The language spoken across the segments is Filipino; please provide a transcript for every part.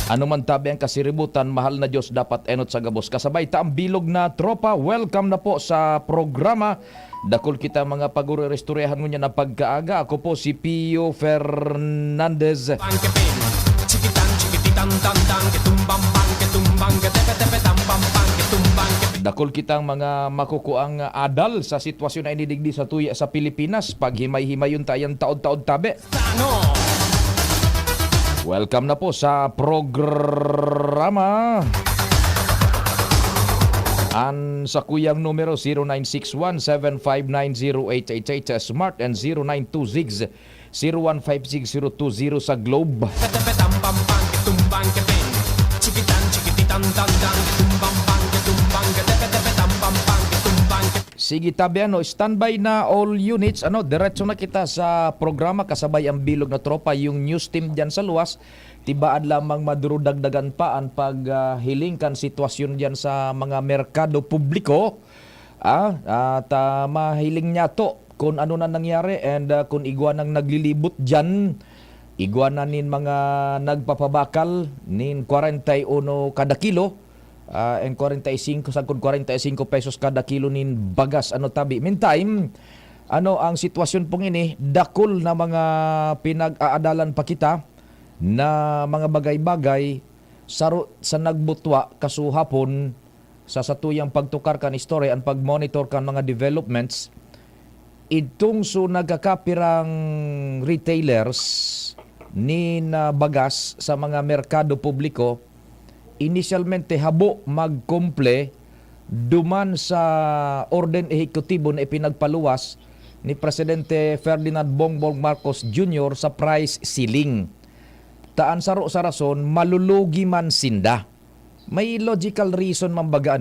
Ano man tabi ang kasiributan, mahal na Diyos dapat enot sa gabos. Kasabay ta ang bilog na tropa. Welcome na po sa programa. Dakol kita mga pagure-restoryahan mo niya na pagkaaga. Ako po si Pio Fernandez. Dakol kitang mga makukuang adal sa sitwasyon na inidigdi sa tuya sa Pilipinas. Pag himay-himayon tayong taod-taod tabi. Welcome na po sa programa. An sa kuyang numero 0961-7590888 Smart and 0926-0156-020 sa Globe. Sige tabi standby na all units. Diretso na kita sa programa kasabay ang bilog na tropa, yung news team diyan sa luwas. Tibaan lamang madurudagdagan pa ang paghilingkan sitwasyon diyan sa mga merkado publiko. At mahiling niya to kung ano na nangyari and kung iguanang naglilibot diyan. Iguana nin mga nagpapabakal nin 41 kada kilo. And 45 sagkod 45 pesos kada kilo nin bagas tabi. Meantime, ang sitwasyon pong ini, dakol na mga pinag-aadalan pa kita na mga bagay-bagay sa nagbutwa kasuhapon sa satuyang pagtukar kan istorya ang pag-monitor kan mga developments itong nagkakapirang retailers ni bagas sa mga merkado publiko. Initialmente habo magkumple duman sa orden ehekutibo na ipinagpaluwas ni Presidente Ferdinand Bongbong Marcos Jr. sa price ceiling. Taan saro sa rason, malulugi man sinda. May logical reason man baga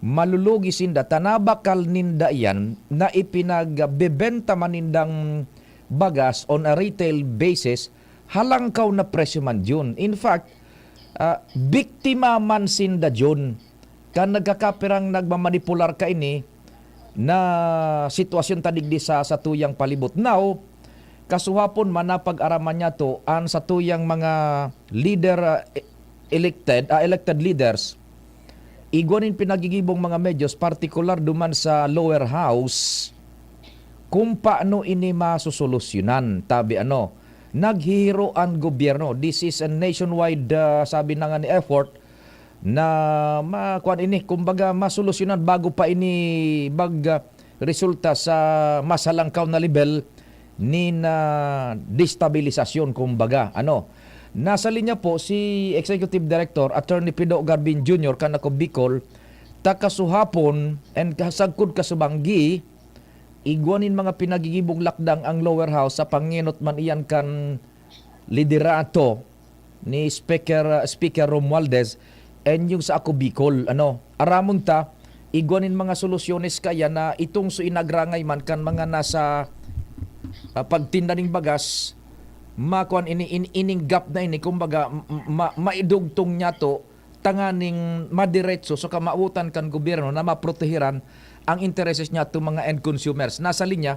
malulugi sinda, tanabakal ninda yan na ipinagbebenta manindang bagas on a retail basis, halangkaw na presyo man yun. In fact, biktima man sinda John kan nagkakapirang nagmamanipular ka ini na sitwasyon tadigdi sa satuyang palibot. Now, kasuhapon man napag-araman niya to ang satuyang mga leader elected leaders igwanin pinagigibong mga medyos particular duman sa lower house kung paano ini masusolusyonan. Tabi naghihiro ang gobyerno. This is a nationwide sabi na nga ni effort na makuan ini kumbaga masolusyonan bago pa ini resulta sa masalangkaw na level ni na destabilisasyon kumbaga. Nasa linya po si Executive Director Attorney Pido Garbin Jr. kanako Bicol takasuhapon and kasagkod kasubanggi igwanin mga pinagigibong lakdang ang lower house sa panginot man iyan kan liderato ni Speaker Romualdez and yung sa ako Bicol. Aramon ta igwanin mga solusyones kaya na itong inagrangay man kan mga nasa pagtinda ning bagas makuan ining gap na ini kumbaga maidugtong niya to tanganing madiretso so kamautan kan gobyerno na maprotehiran ang intereses niya to mga end consumers. Nasa linya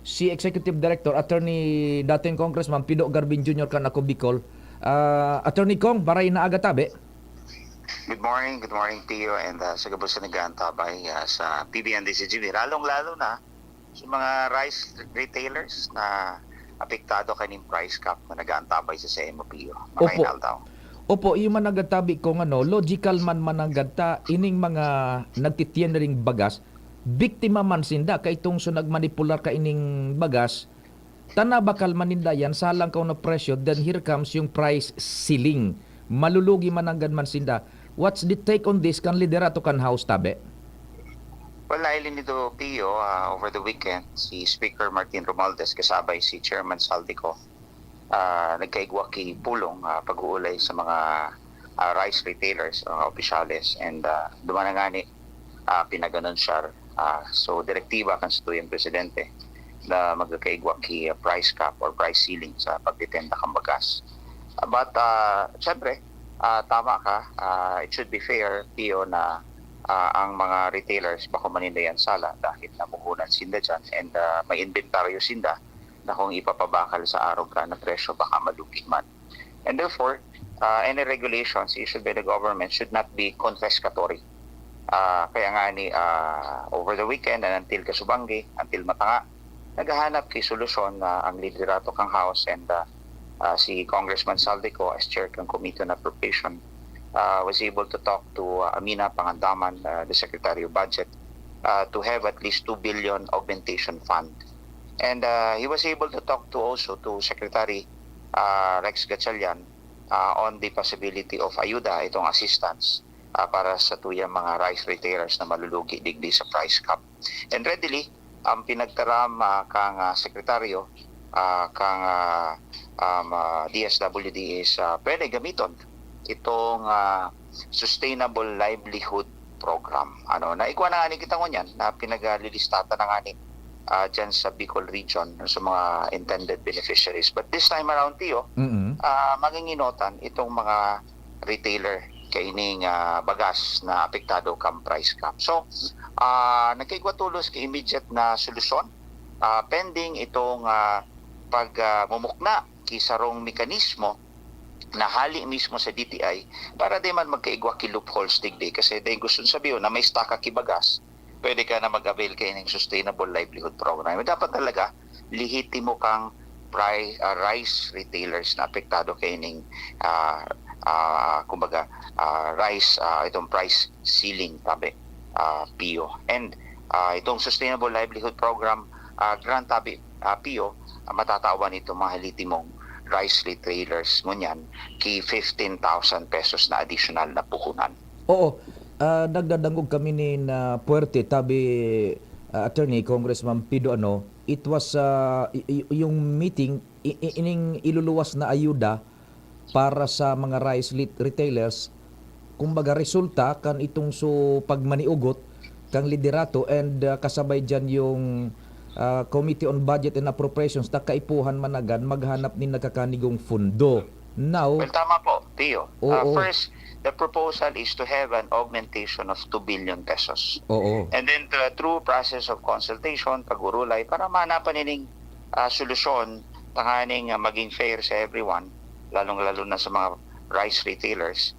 si Executive Director Attorney dating Congressman Pido Garbin Jr. kanako Bicol. Attorney Kong, baray na aga tabi. Good morning Tio and sa gabos sa nag-aantabay sa PBNDCGB, lalong-lalo na sa mga rice retailers na apektado kaning price cap na nag-aantabay sa CMOPO. Makainal daw. Opo, yung managatabi kong logical man managata ining mga nagtitiyan na ring bagas, biktima man sinda kay itong nagmanipular ka ining bagas, tanabakal maninda yan sa langkaw na presyo, then here comes yung price ceiling. Malulugi mananggan man sinda. What's the take on this kan liderato kan house tabi? Well, nailin nito Pio, over the weekend, si Speaker Martin Romualdez kasabay si Chairman Saldico nagkaigwa kay pulong pag-uulay sa mga rice retailers, opisyales, and dumanangani pinag-anunsyar so direktiba kan sa tuyang presidente na magkakaigwa kay price cap or price ceiling sa pagtitenda kang bagas. But syempre, tama ka, it should be fair Pio na ang mga retailers baka manindayan sala dahil namuhunan sinda dyan and may inventaryo sinda na kung ipapabakal sa araw ka na presyo baka malugi man. And therefore, any regulations issued by the government should not be confiscatory. Kaya nga ni over the weekend and until Kasubanggi, until Matanga, naghahanap kay solusyon na ang liderato kang House and si Congressman Saldico as chair ng Committee on Appropriation was able to talk to Amina Pangandaman, the Secretary of Budget, to have at least 2 billion augmentation fund. And he was able to talk to also to Secretary Rex Gatchalian on the possibility of ayuda, itong assistance para sa tuyang mga rice retailers na malulugi digdi sa price cap. And readily, ang pinagtaram kang sekretaryo, kang DSWD is pwede gamiton itong Sustainable Livelihood Program. Naikuha na nga ni kita ngunyan na pinaglilistata na nga ni dyan sa Bicol region sa mga intended beneficiaries. But this time around, Tio, maginginotan itong mga retailer kaining bagas na apektado kang price cap. So, nagkaigwatulos kay immediate na solusyon pending itong pagmumukna kisarong mekanismo na hali mismo sa DTI para di man magkaigwa ki loopholes digdi kasi dahil gusto sabihin na may stock ka kibagas, pwede ka na mag-avail kayo ng Sustainable Livelihood Program. Dapat talaga lihitimo kang rice retailers na apektado kayo ng kumbaga rice, itong price ceiling tabi, PIO. And itong Sustainable Livelihood Program grant tabi, PIO, matatawan itong mga litimong rice retailers ngunyan ki 15,000 pesos na additional na puhunan. Oo, nagdadangog kami ni na Puerte tabi attorney Congressman Pido it was yung meeting ining iluluwas na ayuda para sa mga rice retailers, kumbaga resulta kan itong pagmaniugot kang liderato and kasabay dyan yung Committee on Budget and Appropriations na kaipuhan managan maghanap ni nagkakanigong fundo. Now, well, tama po, Tio. Oo. First, the proposal is to have an augmentation of 2 billion pesos. oo. And then through process of consultation, pag-urulay, para mahanapan nining solusyon, tanganing maging fair sa everyone, lalong-lalo na sa mga rice retailers,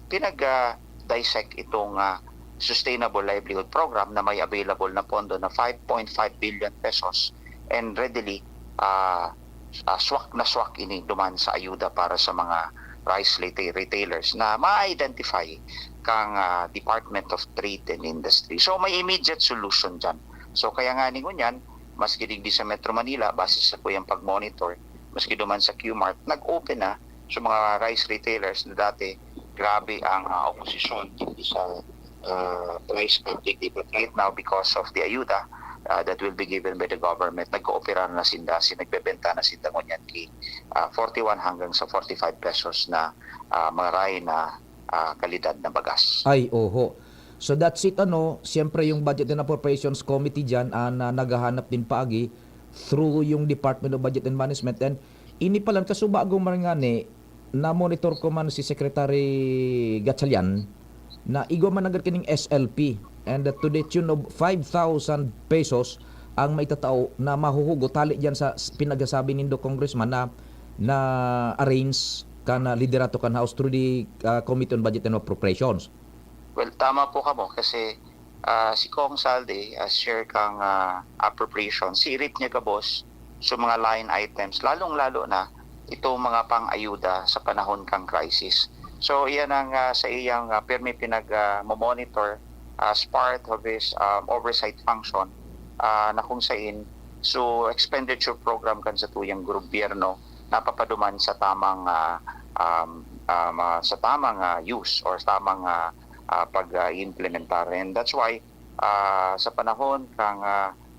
pinag-dissect itong Sustainable Livelihood Program na may available na pondo na 5.5 billion pesos and readily swak na swak ini duman sa ayuda para sa mga rice retailers na ma-identify kang Department of Trade and Industry. So may immediate solution dyan. So kaya nga ningunyan, maski digdi sa Metro Manila, base sa kuyang pag-monitor, maski duman sa Qmart, nag-open na sa mga rice retailers na dati grabe ang oposisyon sa price cap digdi. But right now, because of the ayuda that will be given by the government, nag-oopera na sinda, nagbebenta na sinda ngunyan ki 41 hanggang sa 45 pesos na mga ray na kalidad na bagas. Ay, oho. So that's it siyempre yung Budget and Appropriations Committee dyan na naghahanap din paagi through yung Department of Budget and Management. And ini palang kasubagong marangani na monitor ko man si Secretary Gatchalian na igwa man agad kining SLP and to the tune of 5,000 pesos ang maitatao na mahuhugot tali diyan sa pinagasabi nindo Congressman na arrange kana liderato kan House through the Committee on Budget and Appropriations. Well, tama po kamo kasi si Kong Saldi as share kang appropriations, sirip niya ka boss sa mga line items, lalong-lalo na itong mga pang-ayuda sa panahon kang crisis. So iyan ang sa iyang permi pinag-monitor as part of his oversight function na kung saan so expenditure program kan sa tuyang gobyerno napapaduman sa tamang use or tamang pag-implementar. And that's why sa panahon kang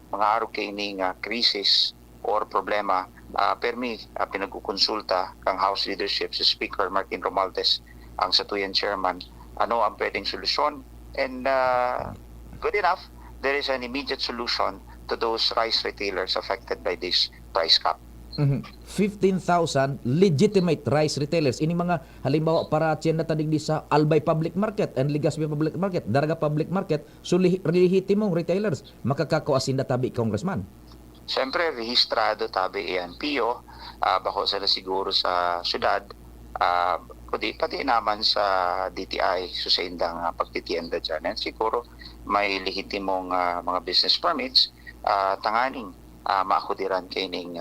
mga araw kaining krisis or problema, permi pinagkukonsulta kang House leadership si Speaker Martin Romualdez ang satuyan chairman ano ang pwedeng solusyon, and good enough there is an immediate solution to those rice retailers affected by this price cap. 15,000 legitimate rice retailers. Ini mga halimbawa para tiyan na tadig di sa Albay Public Market and Legazpi Public Market, Daraga Public Market, so lehitimong retailers makakakuasin na tabi Congressman. Siyempre rehistrado tabi iyan PIO, bako sila siguro sa syudad, kundi pati naman sa DTI sa indang pagtitienda dyan. And siguro may lehitimong mga business permits tanganing maakudiran kaining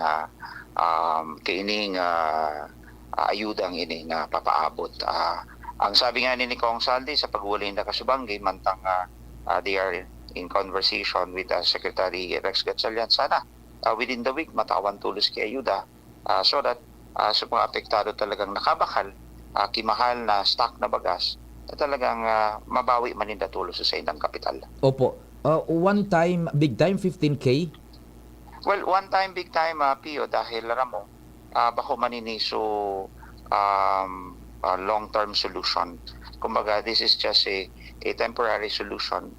ayudang ining papaabot. Ang sabi nga ni Kong Saldi sa pag-uli na Kasubangay, mantang they are in conversation with Secretary Rex Gatchalian, sana within the week matawan tulos kay ayuda so that sa mga apektado talagang nakabakal, kimahal na stock na bagas, na talagang mabawi maninda tulos sa indang kapital. Opo. One time, big time, 15K? Well, one time, big time, Pio, dahil ramo, bako maniniso long-term solution. Kumbaga, this is just a temporary solution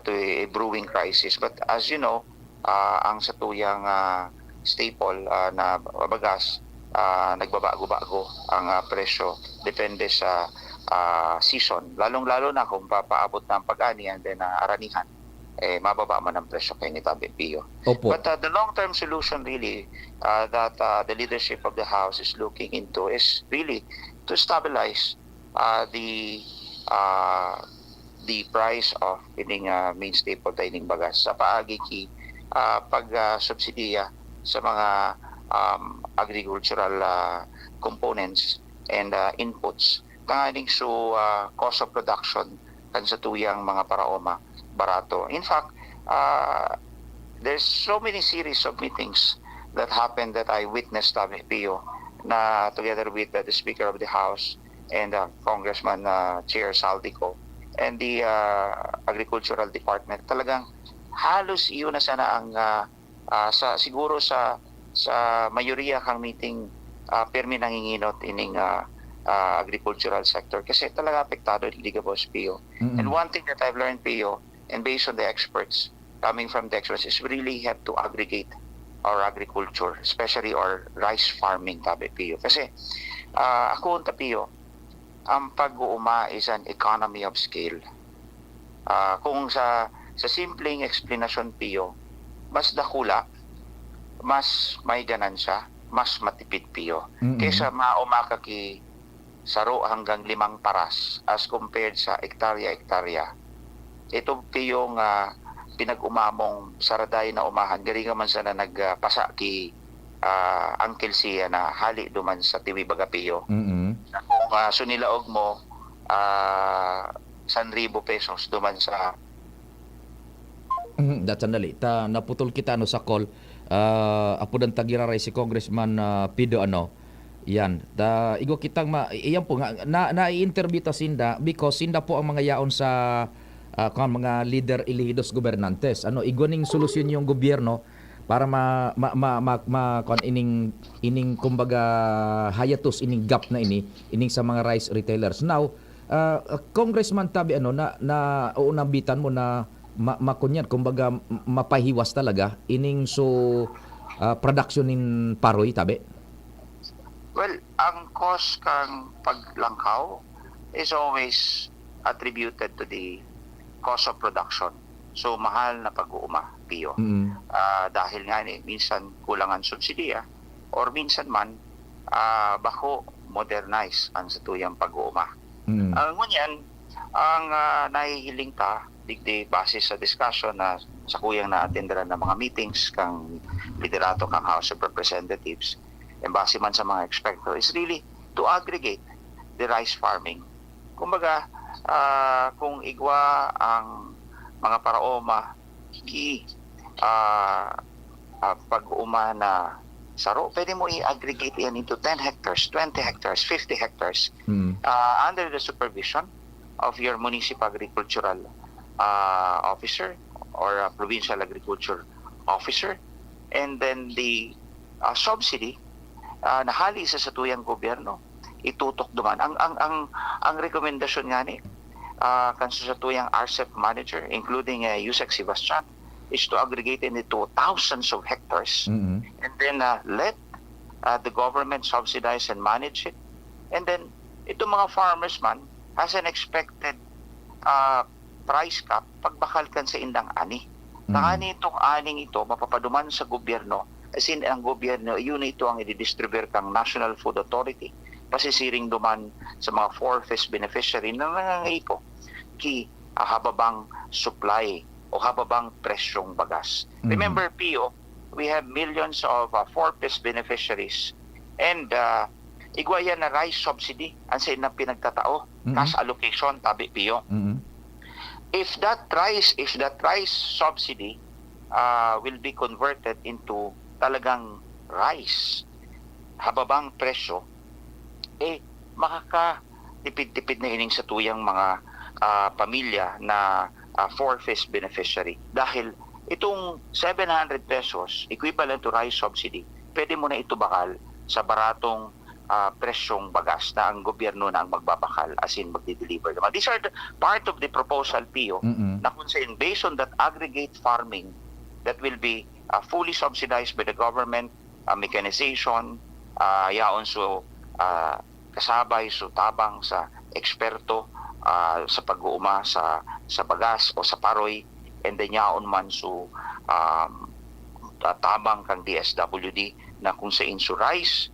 to a brewing crisis. But as you know, ang satuyang staple na bagas, nagbabago-bago ang presyo. Depende sa season. Lalong-lalo na kung papaabot ng pag-ani and then aranihan, mababa man ang presyo kay ni Tabi Pio. Opo. But the long-term solution really that the leadership of the House is looking into is really to stabilize the price of ining main staple dining bagas sa paagi ki pag-subsidiya sa mga agricultural components and inputs tanganing so cost of production kan sa tuyang mga paraoma barato. In fact, there's so many series of meetings that happened that I witnessed Pio na together with the Speaker of the House and Congressman Chair Saldico and the Agricultural Department. Talagang halos iyon na sana ang siguro sa mayoriya kang meeting permi nanginginot ining agricultural sector kasi talaga apektado hindi ka boss Pio. And one thing that I've learned Pio, and based on the experts coming from the experts, is we really have to aggregate our agriculture, especially our rice farming Pio. Kasi ako Pio, ang pag-uuma is an economy of scale. Kung sa simpleng explanation Pio, mas dakula, mas may ganansya, mas matipid Pio. Kaysa mauma ka ki saro hanggang 5 paras as compared sa ektarya-ektarya. Ito Pio nga pinag-umamong saraday na umahan, galing man sana nagpasa ki Uncle Sia na hali duman sa Tiwi Baga Pio. Kung sunilaog mo 1,000 pesos duman sa Sandali, naputol kita sa call. Apo dan tagiraray si Congressman Pido yan. Igo kitang iyan po nga na-interview ta sinda because sinda po ang mga yaon sa mga leader elehidos gobernantes. Igo ning solusyon yung gobyerno para ining kumbaga hayatus ining gap na ining sa mga rice retailers. Now, Congressman Tabi na unabitan mo na makunyan kumbaga mapahiwas talaga ining production in Paroy Tabi. Well, ang cost kang paglangkaw is always attributed to the cost of production. So, mahal na pag-uuma, Pio. Dahil nga minsan kulangan subsidiya or minsan man bako modernize ang satuyang pag-uuma. Ngunyan, ang nahihiling ta, digdi basis sa discussion na sa kuyang na-attenderan ng mga meetings kang liderato kang House of Representatives, and base man sa mga expector, is really to aggregate the rice farming. Kumbaga, kung igwa ang mga paraoma, pag-uma na saro, pwede mo i-aggregate yan into 10 hectares, 20 hectares, 50 hectares under the supervision of your municipal agricultural officer or provincial agriculture officer, and then the subsidy nahali sa satuyang gobyerno itutok duman ang rekomendasyon nga ni kan sa satuyang RCEP manager including Yusek Sebastian is to aggregate it into thousands of hectares and then let the government subsidize and manage it, and then itong mga farmers man has an expected price cap pagbakal kan sa indang ani. Tangani itong aning ito mapapaduman sa gobyerno. As in, ang gobyerno, yun ito ang i-distribute kang National Food Authority pasisiring duman sa mga 4-5 beneficiary na nangangaipo ki hababang supply o hababang presyong bagas. Remember, Pio, we have millions of 4-5 beneficiaries and igwaya na rice subsidy ang sa inang pinagtatao, cash allocation, tabi, Pio. If that rice subsidy will be converted into talagang rice, hababang presyo, makakatipid-tipid na ining sa tuyang mga pamilya na 4-5 beneficiary. Dahil itong 700 pesos, equivalent to rice subsidy, pwede mo na ito bakal sa baratong presyong bagas na ang gobyerno na ang magbabakal, as in magdi-deliver naman. These are part of the proposal, Pio, na kung saan based on that aggregate farming that will be fully subsidized by the government, mechanization, yaon so kasabay so tabang sa eksperto sa pag-uuma sa bagas o sa paroy, and then yaon man so tabang kang DSWD na kung sa inso rice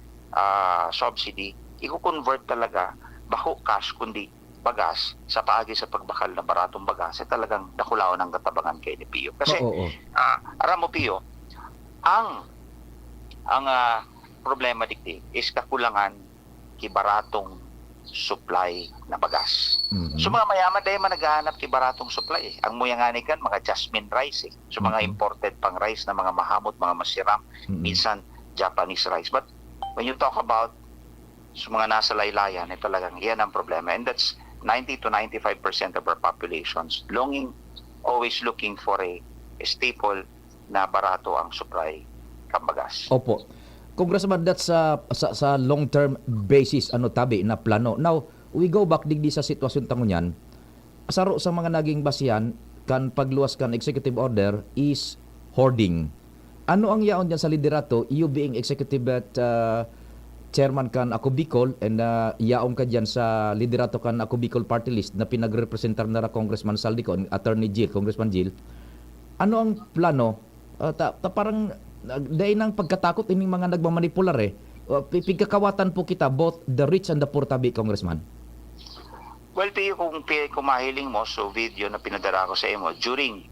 subsidy, i-convert talaga bako cash kundi bagas sa paagi sa pagbakal na baratong bagas ay talagang nakulaon ng katabangan kay ni Pio. Kasi aram mo, Pio, ang problema dikti is kakulangan kibaratong supply na bagas. So mga mayaman dahil naghahanap kibaratong supply. Ang muyangani kan mga jasmine rice. So mga imported pang rice na mga mahamot, mga masiram, minsan Japanese rice. But when you talk about so mga nasa laylayan, talagang yan ang problema. And that's 90 to 95% of our populations always looking for a staple na barato ang supply kambagas. Opo. Congressman, that's sa long-term basis, tabi na plano. Now, we go back digdi sa sitwasyon tango niyan. Saro sa mga naging basihan, kan pagluwas kan executive order is hoarding. Ano ang yaon dyan sa liderato, you being executive at chairman kan Ako Bicol, and yaon ka dyan sa liderato kan Ako Bicol party list na pinagrepresentar na Congressman Saldico, Attorney Jill, Congressman Jill. Ano ang plano? Parang dahil ng pagkatakot ining mga nagmamanipular pigkakawatan po kita both the rich and the poor, tabi, Congressman. Well, kung mahiling mo so video na pinadala ko sa imo during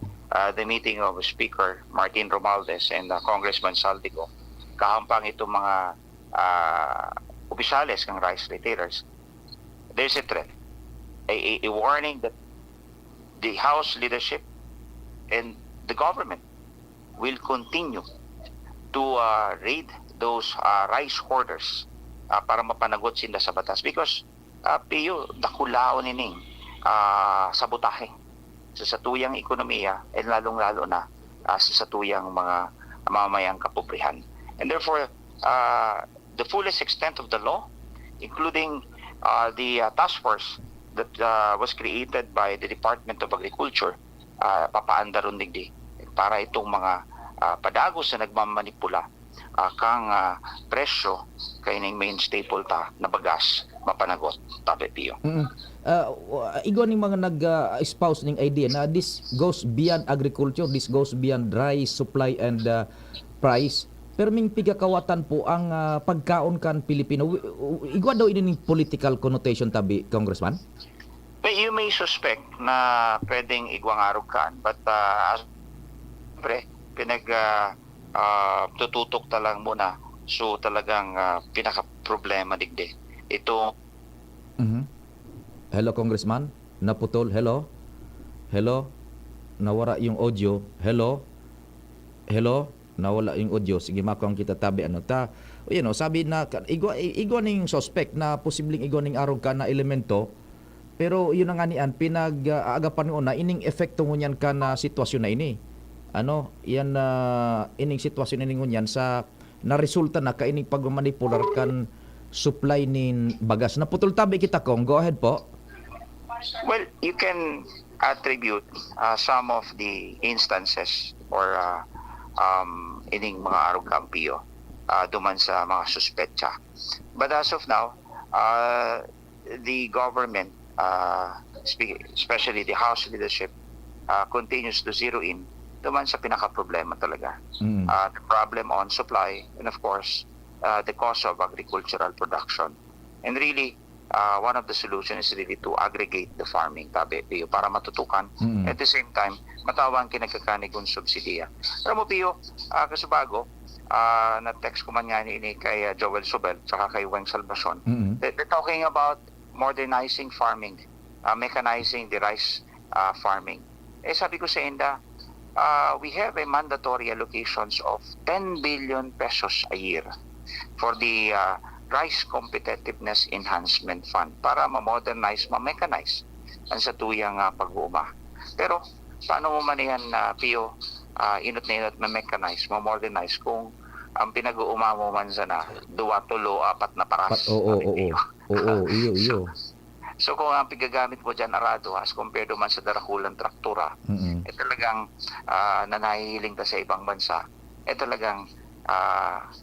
the meeting of Speaker Martin Romualdez and Congressman Saldico, kahampang itong mga opisyales ng rice retailers, there's a threat, a warning that the House leadership and the government will continue to raid those rice hoarders para mapanagot sila sa batas, because Pio, dakulao nining sabotahe sa tuyang ekonomiya and lalong-lalo na sa tuyang mga mamamayang kapobrihan. And therefore, the fullest extent of the law, including the task force that was created by the Department of Agriculture, papaandaron digdi para itong mga padagos na nagmamanipula kang presyo kay ning main staple ta na bagas mapanagot, tabi, Pio. Igo ning mga nag-espouse ning idea na this goes beyond agriculture, this goes beyond rice supply and price. Pero ming pigakawatan po ang pagkaon kan Pilipino. Igwa daw ini ning political connotation, tabi, Congressman? But you may suspect na pwedeng igwangarog kan, but tututok talang muna, so talagang pinaka-problema digdi ito. Hello, Congressman, naputol. Hello nawara yung audio. Hello nawala yung audio. Sige, makong kita tabi sabi na igwa ning suspect na posibleng igwa ning arog ka na elemento. Pero yun ang ganian, pinag-aagapan ko na ining efekto ngunyan ka na sitwasyon na ini. Ining sitwasyon na ngunyan sa naresulta na ka ining pagmanipular kan supply nin bagas. Naputol tabi kita, Kong. Go ahead po. Well, you can attribute some of the instances or ining mga arog kang Pio duman sa mga suspetsa. But as of now, the government, especially the House leadership, continues to zero in duman sa pinaka-problema talaga. The problem on supply and of course the cost of agricultural production. And really, one of the solutions is really to aggregate the farming, tabi, Pio, para matutukan. Mm. At the same time, matawang kinagkakanigon subsidiya. Alam mo, Pio, kasubago, na-text ko man nga ini kay Joel Sobel, tsaka kay Weng Salvacion. Mm. They're talking about modernizing farming, mechanizing the rice farming. Sabi ko sa Inda, we have a mandatory allocations of 10 billion pesos a year for the Rice Competitiveness Enhancement Fund para ma-modernize, ma-mechanize ang sa tuyang pag-uuma. Pero paano mo man yan, Pio, inot na inot ma-mechanize, ma-modernize kung ang pinag-uuma mo man sa na 2, 3, 4 na paras. Oo, iyo. So kung ang pigagamit mo dyan arado as compared man sa darakulang traktura, talagang nanahihiling ka sa ibang bansa, talagang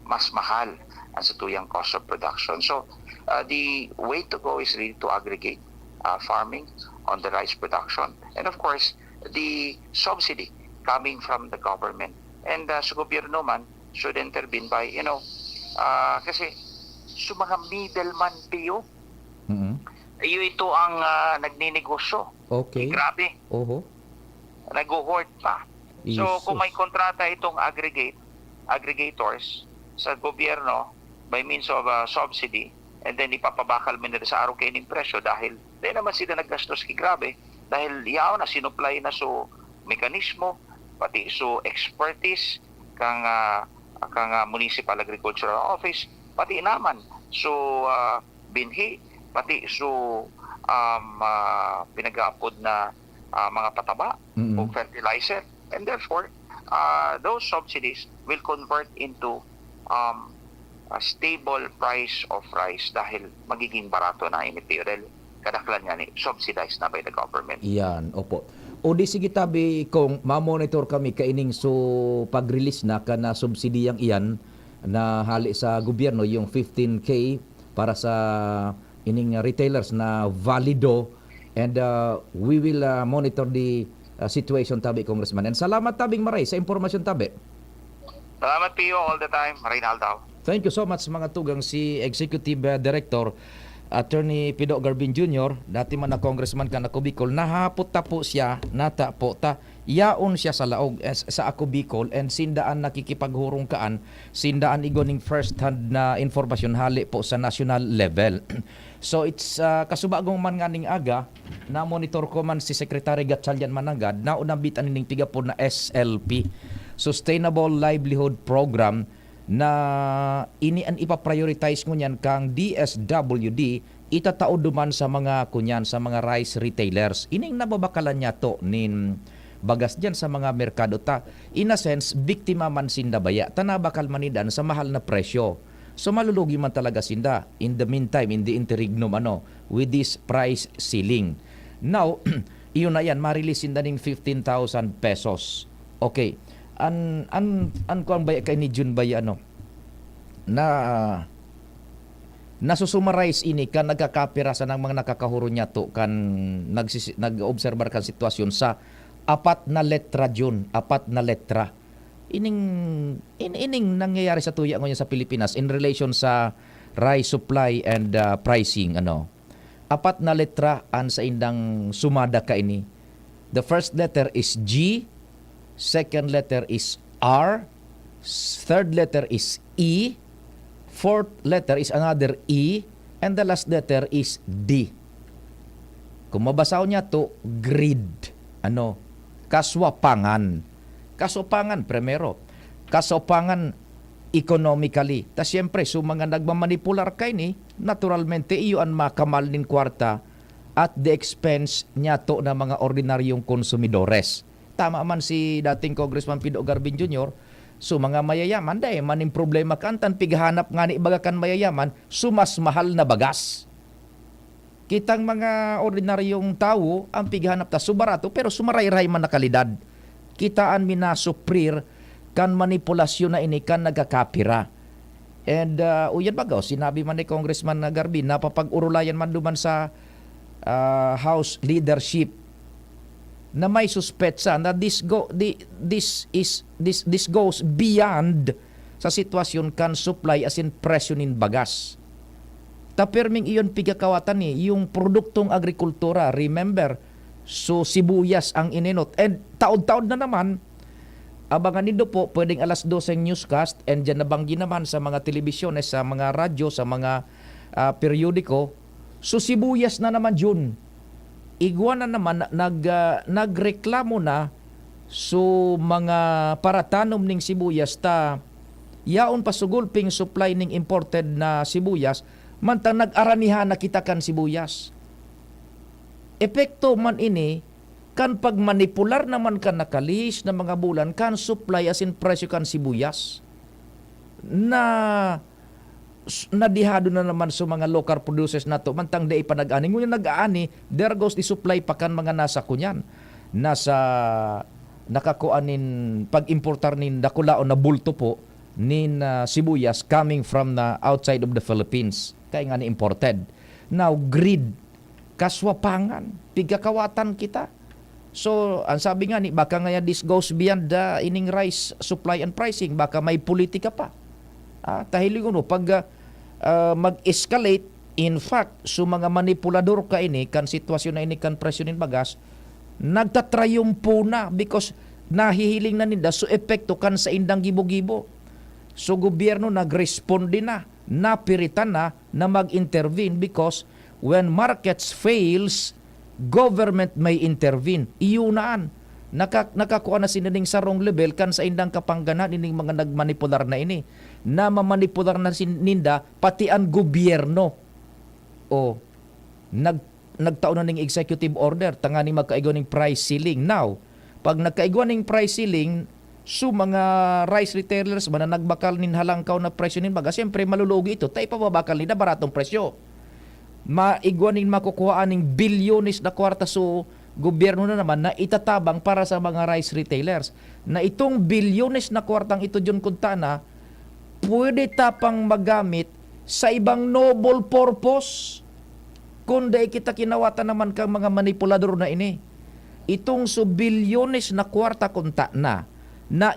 mas mahal ang sa tuyang cost of production. So the way to go is really to aggregate farming on the rice production. And of course, the subsidy coming from the government. And sa gobyerno man should intervene by, kasi sa mga middleman, Pio, ito ang nagninegosyo. Okay. Grabe. Oho. Nag-hoard pa. So Iso. kung may kontrata itong aggregators sa gobyerno by means of subsidy, and then ipapabakal mo nila sa araw kayo ng presyo dahil di naman sila naggastos grabe dahil yaw na sinupply na so mekanismo pati so expertise kang municipal agricultural office pati naman so binhi pati so pinag-aapod na mga pataba o fertilizer, and therefore those subsidies will convert into a stable price of rice dahil magiging barato na ini dahil kadaklan nga ni subsidized na by the government. Yan, opo. O di sige tabi kung ma-monitor kami kaining so pag-release na kana subsidiyang iyan na hali sa gobyerno yung 15K para sa ining retailers na valido, and we will monitor the situation tabi, Congressman. And salamat tabing maray sa impormasyon tabi. Salamat Pio all the time, Reynaldo. Thank you so much mga tugang si Executive Director Attorney Pido Garbin Jr. Dati man na congressman ka na Bicol, nahapot ta po siya, nata po ta, yaon siya sa laog sa ako Bicol, and sindaan nakikipaghurong kaan, sindaan igoning first hand na informasyon hali po sa national level. So it's kasubagong man nga ning aga, na monitor ko man si Secretary Gatchalian Manangad, na unambitan ning tiga po na SLP, Sustainable Livelihood Program, na ini an ipa-prioritize ngunyan kang DSWD itatao duman sa mga kunyan sa mga rice retailers. Ining nababakalan niya to nin bagas diyan sa mga merkado ta. In a sense, biktima man sinda baya. Tanabakal manidan sa mahal na presyo. So malulugi man talaga sinda in the meantime, in the interregnum with this price ceiling. Now, iyon na yan, ma-release sinda ning 15,000 pesos. Okay. An ko ang baya kay ni Jun baya na nasusumarize ini kan nagkakapira sa ng mga nakakahuro niya to kan nag-obserbar kan sitwasyon sa 4 na letra Jun, 4 na letra. Ining nangyayari sa tuya ngayon sa Pilipinas in relation sa rice supply and pricing 4 na letra an sa indang sumada ka ini. The first letter is G, second letter is R, third letter is E, fourth letter is another E, and the last letter is D. Kung mabasaw niya to, grid. Kaswapangan. Kaswapangan, primero. Kaswapangan economically. Ta siyempre, so mga nagmamanipular kay ni, naturalmente, iyo ang makamal nin kwarta at the expense niya to na mga ordinaryong konsumidores. Tama man si dating Congressman Pido Garbin Jr., so mga mayayaman, dahil maning problema kantan, pighanap nga ni ibagakan mayayaman, sumas mahal na bagas. Kitang mga ordinaryong tao, ang pighanap ta subarato, pero sumaray-ray man na kalidad. Kitaan minasuprir, kan manipulasyon na ini, kan nagkakapira. And uyan bagaw, sinabi man ni Congressman Garbin, napapag-urulayan man duman sa House leadership, na may suspetsa na this goes beyond sa sitwasyon kan supply as in presyonin bagas. Taperming iyon pigakawatan ni yung produktong agrikultura. Remember, so sibuyas ang ininot. And taod-taod na naman, abangan nindo po, pwedeng alas 12 ang newscast and dyan nabanggi naman sa mga telebisyones, sa mga radyo, sa mga periodiko. So sibuyas na naman yun. Igwa na naman, nagreklamo na so mga paratanom ning sibuyas ta yaon pasugulping supply ning imported na sibuyas mantang nag-aranihan na kita kan sibuyas. Epekto man ini kan pagmanipular naman kan nakalis na mga bulan kan supply as in presyo kan sibuyas na nadihado na naman sa mga local producers nato mantang di pa nag-ani. Ngunit nag-aani, there goes the supply pa kan mga nasa kunyan. Nasa nakakuanin pag-importar nin dakulaon na bulto po nin sibuyas coming from the outside of the Philippines. Kaya nga ni imported. Now, greed, kaswapangan, pigakawatan kita. So, ang sabi nga ni, baka nga this goes beyond the ining rice supply and pricing. Baka may politika pa. Tahilig ko, pag mag-escalate, in fact, so mga manipulador ka ini, kan sitwasyon na ini, kan presyo nin bagas, nagtatrayumpo na because nahihiling na nila, so epekto kan sa indang gibo-gibo. So, gobyerno nag-responde na, napiritan na mag-intervene because when markets fails, government may intervene. Iyunaan. Nakakuha na sinaning sarong level kan sa indang kapangganan ining mga nagmanipular na ini. Na mamanipular na sininda pati ang gobyerno. O, nagtaon na ning executive order tangani magkaigo ning price ceiling. Now, pag nagkaigo ning price ceiling, so mga rice retailers man na nagbakal nin halangkaw na presyo nin baga, siyempre malulugi ito. Tayo pababakal nila baratong presyo. Maigwanin makukuhaan ng bilyones na kwarta so gobyerno na naman na itatabang para sa mga rice retailers. Na itong bilyones na kwartang ito dyan kunta na pwede tapang magamit sa ibang noble purpose kundi kita kinawatan naman kang mga manipulador na ini. Itong so bilyones na kwarta kunta na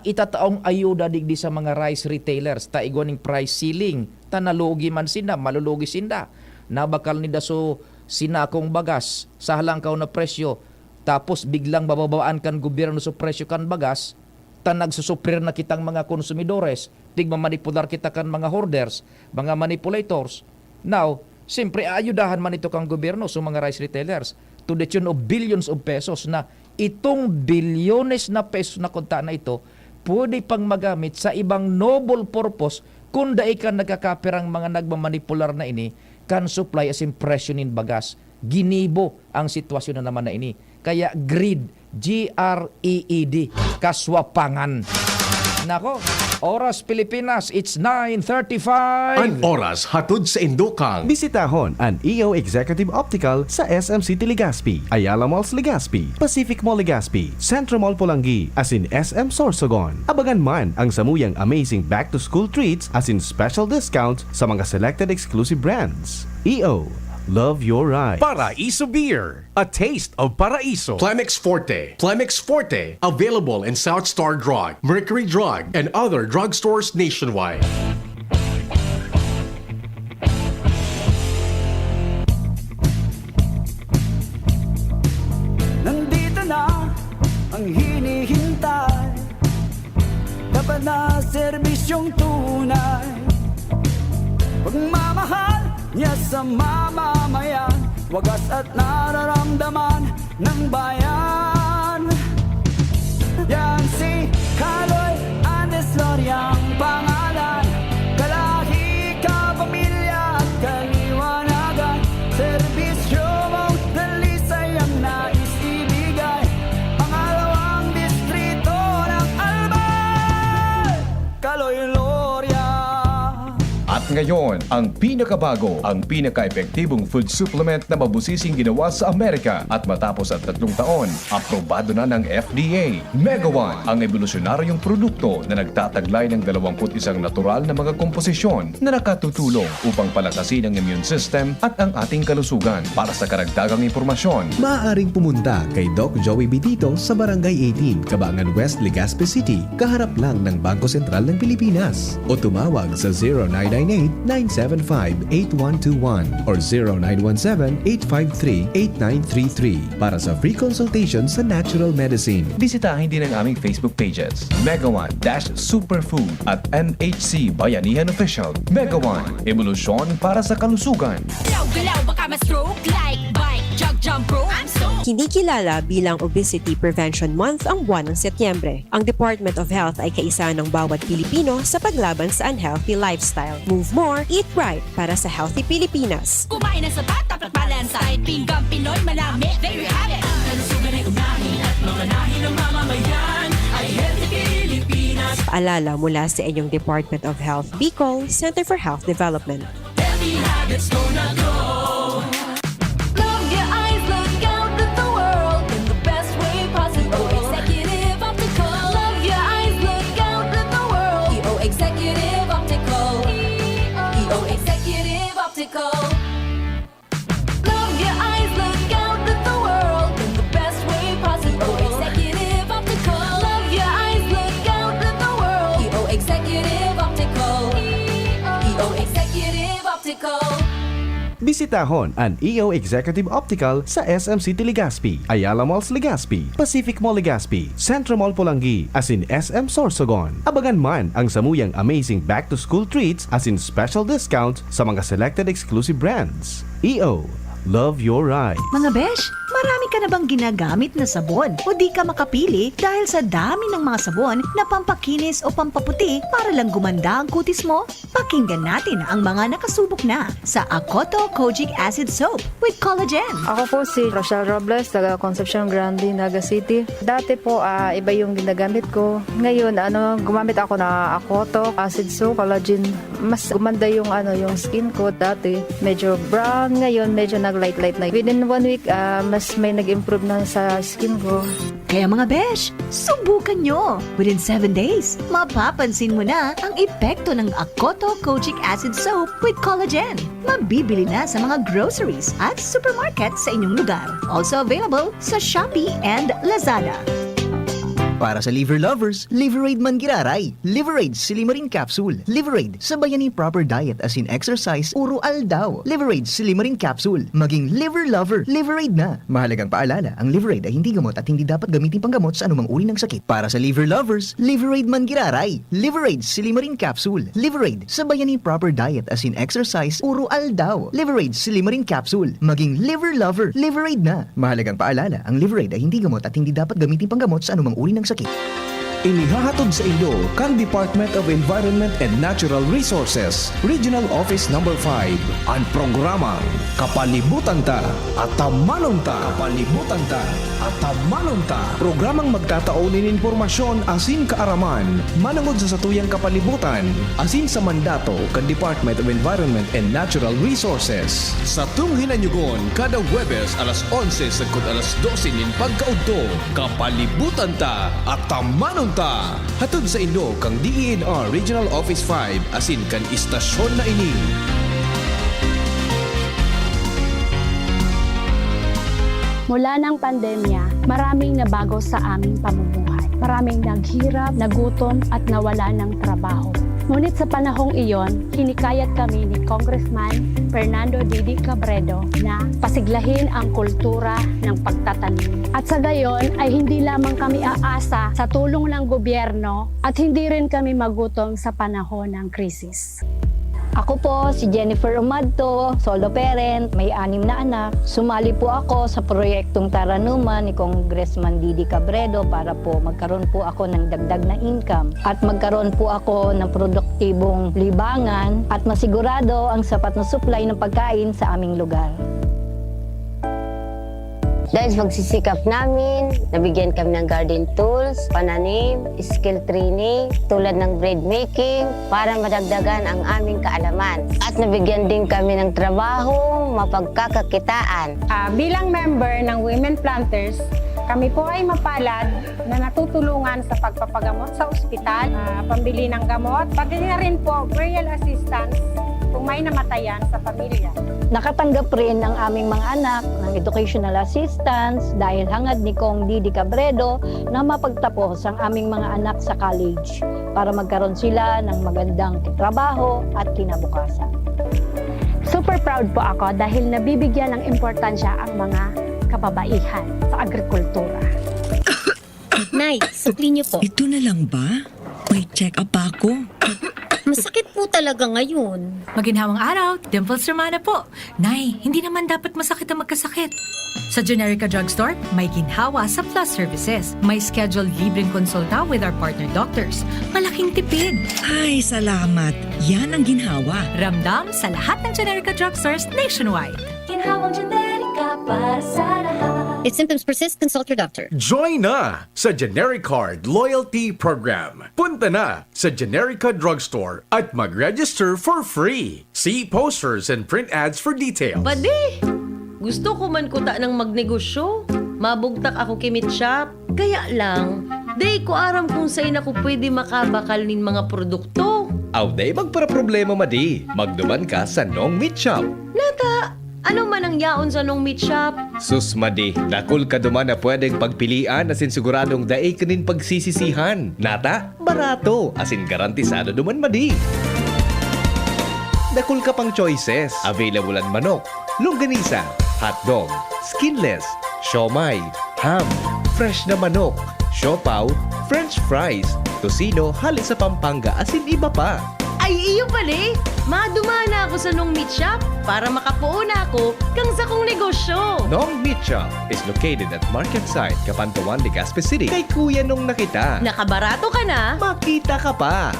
itataong ayuda digdi sa mga rice retailers ta igwaning price ceiling ta nalugi man sinda malulugi sinda nabakal nida so sinakong bagas sa halangkaw na presyo tapos biglang bababaan kan gobyerno sa presyo kan bagas ta nagsusuprir na kitang mga konsumidores tigmamanipular kita kan mga hoarders mga manipulators. Now siyempre ayudahan man ito kang gobyerno sa mga rice retailers to the tune of billions of pesos na itong bilyones na pesos na kunta na ito pwede pang magamit sa ibang noble purpose kung dahi ka nagkakapirang mga nagmamanipular na ini kan supply as impressionin bagas. Ginibo ang sitwasyon na naman na ini. Kaya greed, G-R-E-E-D, kaswapangan. Nako, Oras Pilipinas, it's 9:35. Ang oras hatod sa Indokang. Bisitahon ang EO Executive Optical sa SM City Legazpi, Ayala Malls Legazpi, Pacific Mall Legazpi, Centro Mall Pulangi, as in SM Sorsogon. Abagan man ang samuyang amazing back-to-school treats as in special discounts sa mga selected exclusive brands. EO, love your ride. Paraiso Beer, a taste of Paraiso. Plemex Forte. Plemex Forte, available in South Star Drug, Mercury Drug, and other drugstores nationwide. Nandito na ang hinihintay, dapat na serbisyong tunay, pagmamahal niya sa mamamayan, wagas at nararamdaman ng bayan. Yan si Kaloy Andes Loriang pangalan, kalahi, kapamilya at kaliwanagan, serbisyo mong dalisay ang nais ibigay, pangalawang distrito ng Albay, Kaloy Loria. At ngayon, ang pinakabago, ang pinaka-epektibong food supplement na mabusising ginawa sa Amerika at matapos at 3 taon, aprobado na ng FDA. Mega One, ang evolusyonaryong produkto na nagtataglay ng 21 natural na mga komposisyon na nakatutulong upang palakasin ang immune system at ang ating kalusugan. Para sa karagdagang impormasyon, Maaaring pumunta kay Doc Joey Bidito sa Barangay 18, Cabangan West, Legazpi City, kaharap lang ng Bangko Sentral ng Pilipinas. O tumawag sa 0917-815-8121 or 0917-853-8933 para sa free consultation sa natural medicine. Bisitahin din ang aming Facebook pages, Mega One Superfood at MHC Bayanihan Official. Mega One, ebolusyon para sa kalusugan. Galaw-galaw baka ma-stroke like bike, jog, jump, rope. I'm so Hindi kilala bilang Obesity Prevention Month ang buwan ng Setyembre. Ang Department of Health ay kaisa ng bawat Pilipino sa paglaban sa unhealthy lifestyle. Move more, eat right para sa healthy Pilipinas. kumain ng sapat, dapat balance. Kahit pinggang Pinoy, malami, there you have it. Ang kalusugan ay unahin at mamanahin ng mamamayan ay healthy Pilipinas. Paalala mula sa inyong Department of Health, Bicol, Center for Health Development. Healthy habits gonna go. Love your eyes, look out at the world in the best way possible. Executive Optical. Love your eyes, look out at the world. EO Executive Optical. EO Executive Optical. Love your eyes, look out at the world in the best way possible. Executive Optical. Love your eyes, look out at the world. EO Executive Optical. EO Executive Optical. Bisitahon ang EO Executive Optical sa SM City Legazpi, Ayala Malls Legazpi, Pacific Mall Legazpi, Centro Mall Pulangi, as in SM Sorsogon. Abangan man ang samuyang amazing back-to-school treats as in special discounts sa mga selected exclusive brands. EO, love your ride. Mga besh, marami ka na bang ginagamit na sabon o di ka makapili dahil sa dami ng mga sabon na pampakinis o pampaputi para lang gumanda ang kutis mo? Pakinggan natin ang mga nakasubok na sa Akoto Kojic Acid Soap with Collagen. Ako po si Rochelle Robles, taga Concepcion Grande, Naga City. Dati po, iba yung ginagamit ko. Ngayon, gumamit ako na Akoto Acid Soap, Collagen. Mas gumanda yung, yung skin ko. Dati, medyo brown. Ngayon, medyo nag-light-light na. Within 1 week, mas may nag-improve na sa skin ko. Kaya mga besh, subukan nyo! Within 7 days, mapapansin mo na ang epekto ng Akoto Kojic Acid Soap with Collagen. Mabibili na sa mga groceries at supermarket sa inyong lugar. Also available sa Shopee and Lazada. Para sa liver lovers, Liverade man giraray. Liverade Silimarin Capsule. Liverade sa bayani proper diet as in exercise, uro aldaw. Liverade Silimarin Capsule. Maging liver lover, Liverade na. Mahalagang paalala, ang Liverade ay hindi gamot at hindi dapat gamitin panggamot sa anumang uri ng sakit. Para sa liver lovers, Liverade man giraray. Liverade Silimarin Capsule. Liverade sa bayani proper diet as in exercise, uro aldaw. Liverade Silimarin Capsule. Maging liver lover, Liverade na. Mahalagang paalala, ang Liverade ay hindi gamot at hindi dapat gamitin panggamot sa anumang uri ng sakit. Inihahatod sa inyo kang Department of Environment and Natural Resources, Regional Office No. 5, ang programang Kapalibutan Ta at Tamanon Ta. Kapalibutan Ta at Tamanon Ta. Programang magtataunin informasyon asin kaaraman, manungod sa satuyang kapalibutan, asin sa mandato kan Department of Environment and Natural Resources. Sa tunghinanyugon, kada Huwebes alas 11 sagkod alas 12 nin pagkaudto, Kapalibutan Ta at Tamanon Ta. Hatod sa inyo kang DENR Regional Office 5 asin kan istasyon na ini. Mula ng pandemya, maraming nabago sa aming pamumuhay. Maraming naghirap, nagutom at nawala ng trabaho. Ngunit sa panahong iyon, hinikayat kami ni Congressman Fernando Didi Cabredo na pasiglahin ang kultura ng pagtatanim. At sa gayon ay hindi lamang kami aasa sa tulong ng gobyerno at hindi rin kami magutom sa panahon ng krisis. Ako po si Jennifer Umadto, solo parent, may 6 na anak. Sumali po ako sa proyektong Taranuman ni Congressman Didi Cabredo para po magkaroon po ako ng dagdag na income at magkaroon po ako ng produktibong libangan at masigurado ang sapat na supply ng pagkain sa aming lugar. Dahil sa pagsisikap namin, nabigyan kami ng garden tools, pananim, skill training, tulad ng bread making, para madagdagan ang aming kaalaman. At nabigyan din kami ng trabaho, mapagkakakitaan. Bilang member ng Women Planters, kami po ay mapalad na natutulungan sa pagpapagamot sa ospital, pambili ng gamot, pati na rin po burial assistance kung may namatayan sa pamilya. Nakatanggap rin ang aming mga anak ng educational assistance dahil hangad ni Kong Didi Cabredo na mapagtapos ang aming mga anak sa college para magkaroon sila ng magandang trabaho at kinabukasan. Super proud po ako dahil nabibigyan ng importansya ang mga kababaihan sa agrikultura. Nay, supli niyo po. Ito na lang ba? May check-up pa ako. Masakit po talaga ngayon. Maginhawang araw, Dimples Romana po. Nay, hindi naman dapat masakit ang magkasakit. Sa Generica Drugstore, may ginhawa sa Plus Services. May scheduled libreng konsulta with our partner doctors. Malaking tipid. Ay, salamat. Yan ang ginhawa. Ramdam sa lahat ng Generica Drugstores nationwide. Ginhawang Generica para sa lahat. If symptoms persist, consult your doctor. Join na sa Generic Card Loyalty Program. Punta na sa Generica Drugstore at mag-register for free. See posters and print ads for details. Pwede! Gusto ko man kuta ng magnegosyo. Mabugtak ako kimit shop. Kaya lang, day ko aram kung saan ako pwede makabakal nin mga produkto. Aw day magpara-problema madi. Magduman ka sa Nong Meat Shop. Nata, ano man ang yaon sa Nong Meat Shop? Sus madi, dakul ka duman na pwedeng pagpilian asin siguradong daay kanin pagsisisihan. Nata, barato asin garantisado duman madi. Dakul ka pang choices. Available ang manok, longganisa, hotdog, skinless, siomay, ham, fresh na manok, siopaw, french fries, tocino, halit sa Pampanga asin iba pa. Ay, iyo pala. Madumana ako sa Nong Meat Shop para makapuuna ako kang sa kong negosyo. Nong Meat Shop is located at Market Site, Capantuan, Legazpi City. Kay Kuya Nong nakita. Nakabarato ka na. Makita ka pa.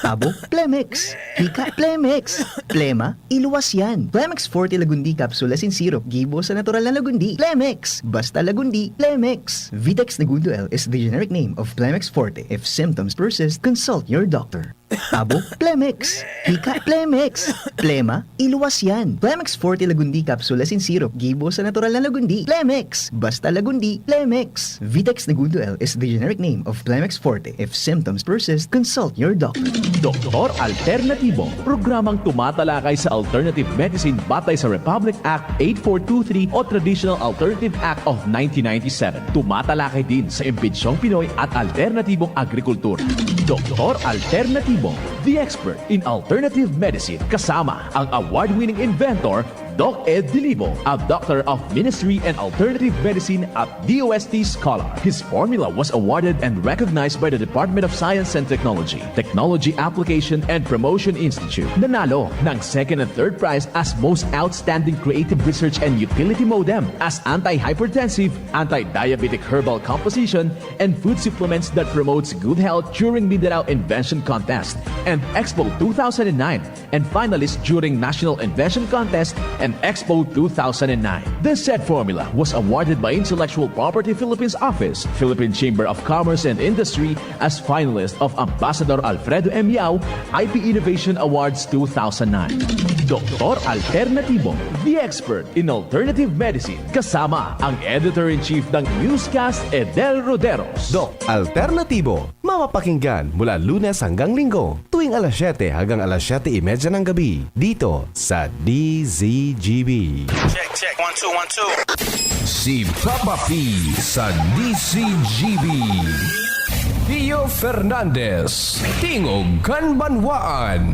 Abo, Plemex. Hika, Plemex. Plema, iluwas yan. Plemex Forte Lagundi Capsule asin Syrup. Gibo sa natural na Lagundi. Plemex. Basta Lagundi. Plemex. Vitex Nagundo L is the generic name of Plemex Forte. If symptoms persist, consult your doctor. Abo, Plemex. Hika, Plemex. Plema, iluwas yan. Plemex Forte Lagundi Capsule asin Syrup. Gibo sa natural na Lagundi. Plemex. Basta Lagundi. Plemex. Vitex Nagundo L is the generic name of Plemex Forte. If symptoms persist, consult your doctor. Doktor Alternatibo, programang tumatalakay sa alternative medicine batay sa Republic Act 8423 o Traditional Alternative Act of 1997. Tumatalakay din sa impinsyong Pinoy at alternatibong agrikultura. Doktor Alternatibo, the expert in alternative medicine, kasama ang award-winning inventor Doc Ed Dilibo, a doctor of ministry and alternative medicine at DOST Scholar. His formula was awarded and recognized by the Department of Science and Technology, Technology Application and Promotion Institute. Nanalo ng second and third prize as Most Outstanding Creative Research and Utility Modem, as anti-hypertensive, anti-diabetic herbal composition, and food supplements that promotes good health during Mindanao Invention Contest and Expo 2009, and finalist during National Invention Contest and Expo 2009. The said formula was awarded by Intellectual Property Philippines Office, Philippine Chamber of Commerce and Industry as finalist of Ambassador Alfredo M. Yao IP Innovation Awards 2009. Doktor Alternatibo, the expert in alternative medicine, kasama ang Editor-in-Chief ng Newscast, Edel Roderos. Doc Alternatibo, mapapakinggan mula Lunes hanggang Linggo, tuwing alas 7 hanggang alas 7:30 ng gabi, dito sa DZGB. Check, 1, 2, 1, 2. Si Papa P sa DZGB. Pio Fernandez, Tingog Kanbanwaan.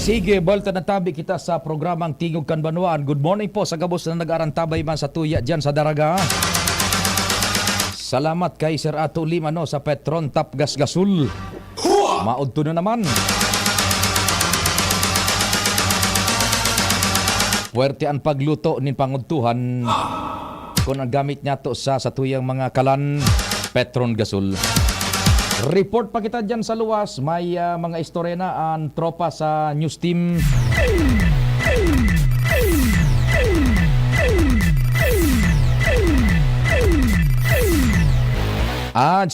Sige, balta na tabi kita sa programang Tingog Kanbanwaan. Good morning po sa gabos na nag-arantabay man sa tuya dyan sa Daraga. Salamat kay Sir Ato Limano sa Petron Tap Gas Gasul. Maudto na naman. Puwerte ang pagluto nin pangudtuhan kung ang gamit niya to sa tuyang mga kalan Petron Gasul. Report pa kita dyan sa luwas. May mga istorya na ang tropa sa news team.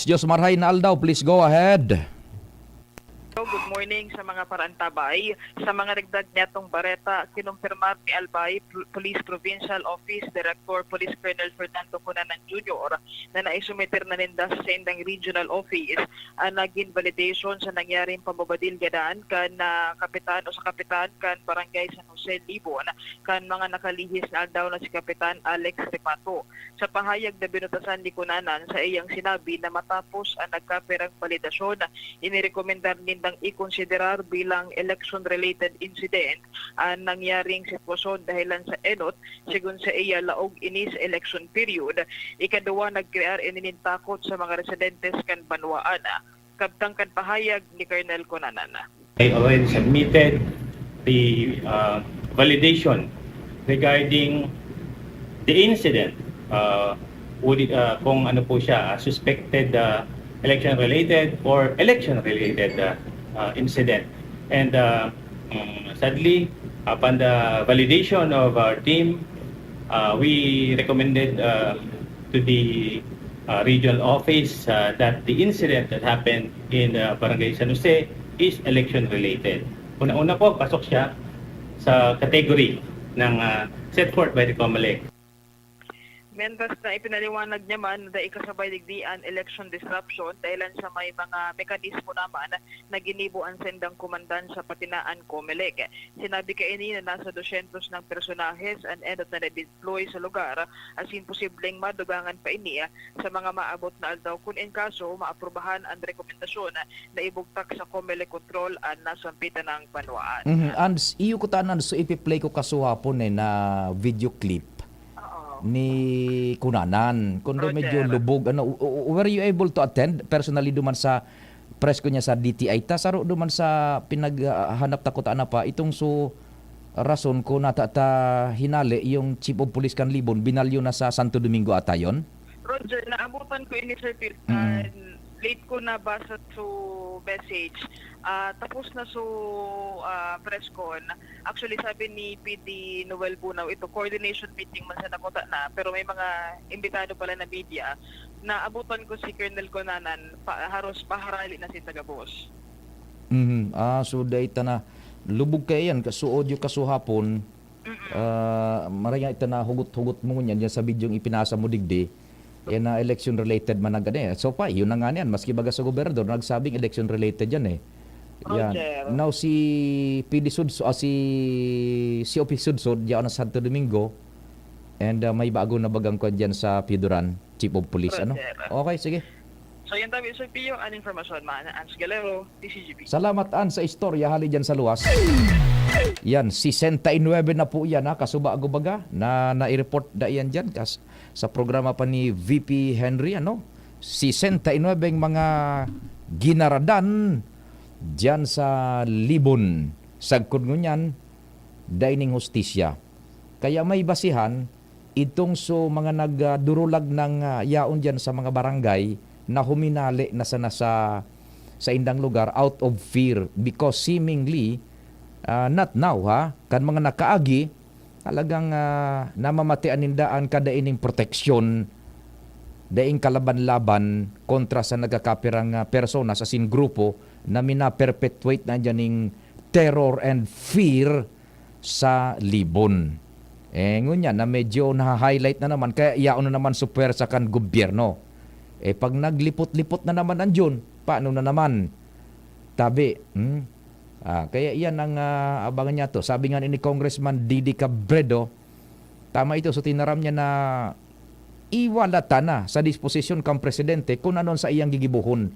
Diyos marhay na aldaw, please go ahead. Good morning. morning sa mga parantabay. Sa mga nagdag netong bareta, kinumpirmar ni Albay Police Provincial Office Director Police Colonel Fernando Cunanan Jr. na naisumiter na ninda sa Sendang Regional Office ang naging validation sa nangyaring pambabadil gadaan kan kapitan o sa kapitan kan Barangay San Jose Libon kan mga nakalihis na aldaw na si Kapitan Alex Repato. Sa pahayag na binutasan ni Cunanan sa iyang sinabi na matapos ang nagkapirang validasyon, inirekomendar nindang ikonsiderar bilang election-related incident ang nangyaring sitwasyon dahilan sa enot sigun sa iya laog inis election period. Ikaduwa, nagkrear ininintakot sa mga residentes kan Banwaan. Kabtang kan pahayag ni Colonel Cunanan. I already submitted the validation regarding the incident. Kung ano po siya, suspected election-related or election-related incident. And sadly, upon the validation of our team, we recommended to the regional office that the incident that happened in Barangay San Jose is election-related. Una-una po, pasok siya sa category ng set forth by the COMELEC. Mentas na ipinaliwanag niya man na ikasabay digdian election disruption dahilan sa may mga mekanismo naman na ginibo ang sendang kumandan sa patinaan COMELEC. Sinabi kaini na nasa 200 ng personahes ang endot na na-deploy sa lugar asin posibleng madugangan pa ini sa mga maabot na aldaw kung in kaso maaprubahan ang rekomendasyon na ibugtak sa COMELEC control ang nasampitan ng Banwaan. And iyo ko tanan so ipi-play ko kasuhapon na video clip ni Cunanan. Kundi medyo lubog. Were you able to attend personally duman sa press ko niya sa DTI? Saro duman sa pinaghanap takot pa itong so rason ko na hinali yung Chief of Police kan Libon binalyo na sa Santo Domingo atayon? Roger, naabutan ko ini Sir Phil. Late ko na basa to message. Tapos na press con. Actually, sabi ni PD Noel Bunaw, ito coordination meeting man sa nakota na, pero may mga imbitado pala na media. Naabutan ko si Colonel Cunanan, haros paharali na si Tagabos. So data na lubog kayo yan, kasuod yung kasuhapon. Maraya ito na hugot-hugot mo yan sa video yung ipinasa mo digdi. Yan na election related man agad so pa yun na nga yan maski baga sa gobernador nagsabing election related yan yan. Now si PD Sudso si OP Sudso diyan na Santo Domingo and may bago na bagang kwan dyan sa Piduran Chief of Police okay sige. So yan tabi Sir Pio ang informasyon man Ans Galero TCGP. Salamat An sa istorya hali dyan sa luwas. Yan, 69 na po yan kasubago baga na i-report da yan dyan sa programa pa ni VP Henry 69 mga ginaradan dyan sa Libon sagkod ngunyan dining hostisya kaya may basihan itong mga nagdurulag ng yaon dyan sa mga barangay na huminali na sana sa indang lugar out of fear because seemingly not now kan mga nakaagi talagang namamatian nindaan kada ining proteksyon daing kalaban-laban kontra sa nagkakapirang persona sa grupo na mina-perpetuate na dyaning terror and fear sa Libon. Ngunya na medyo na-highlight na naman kaya iyaon na naman super sa kan gobyerno. Pag naglipot-lipot na naman andyon, paano na naman? Tabi, kaya yan ang abangan niya to. Sabi nga ni Congressman Didi Cabredo, tama ito, so tinaram niya na iwalata na sa disposisyon kang presidente kung anon sa iyang gigibuhon.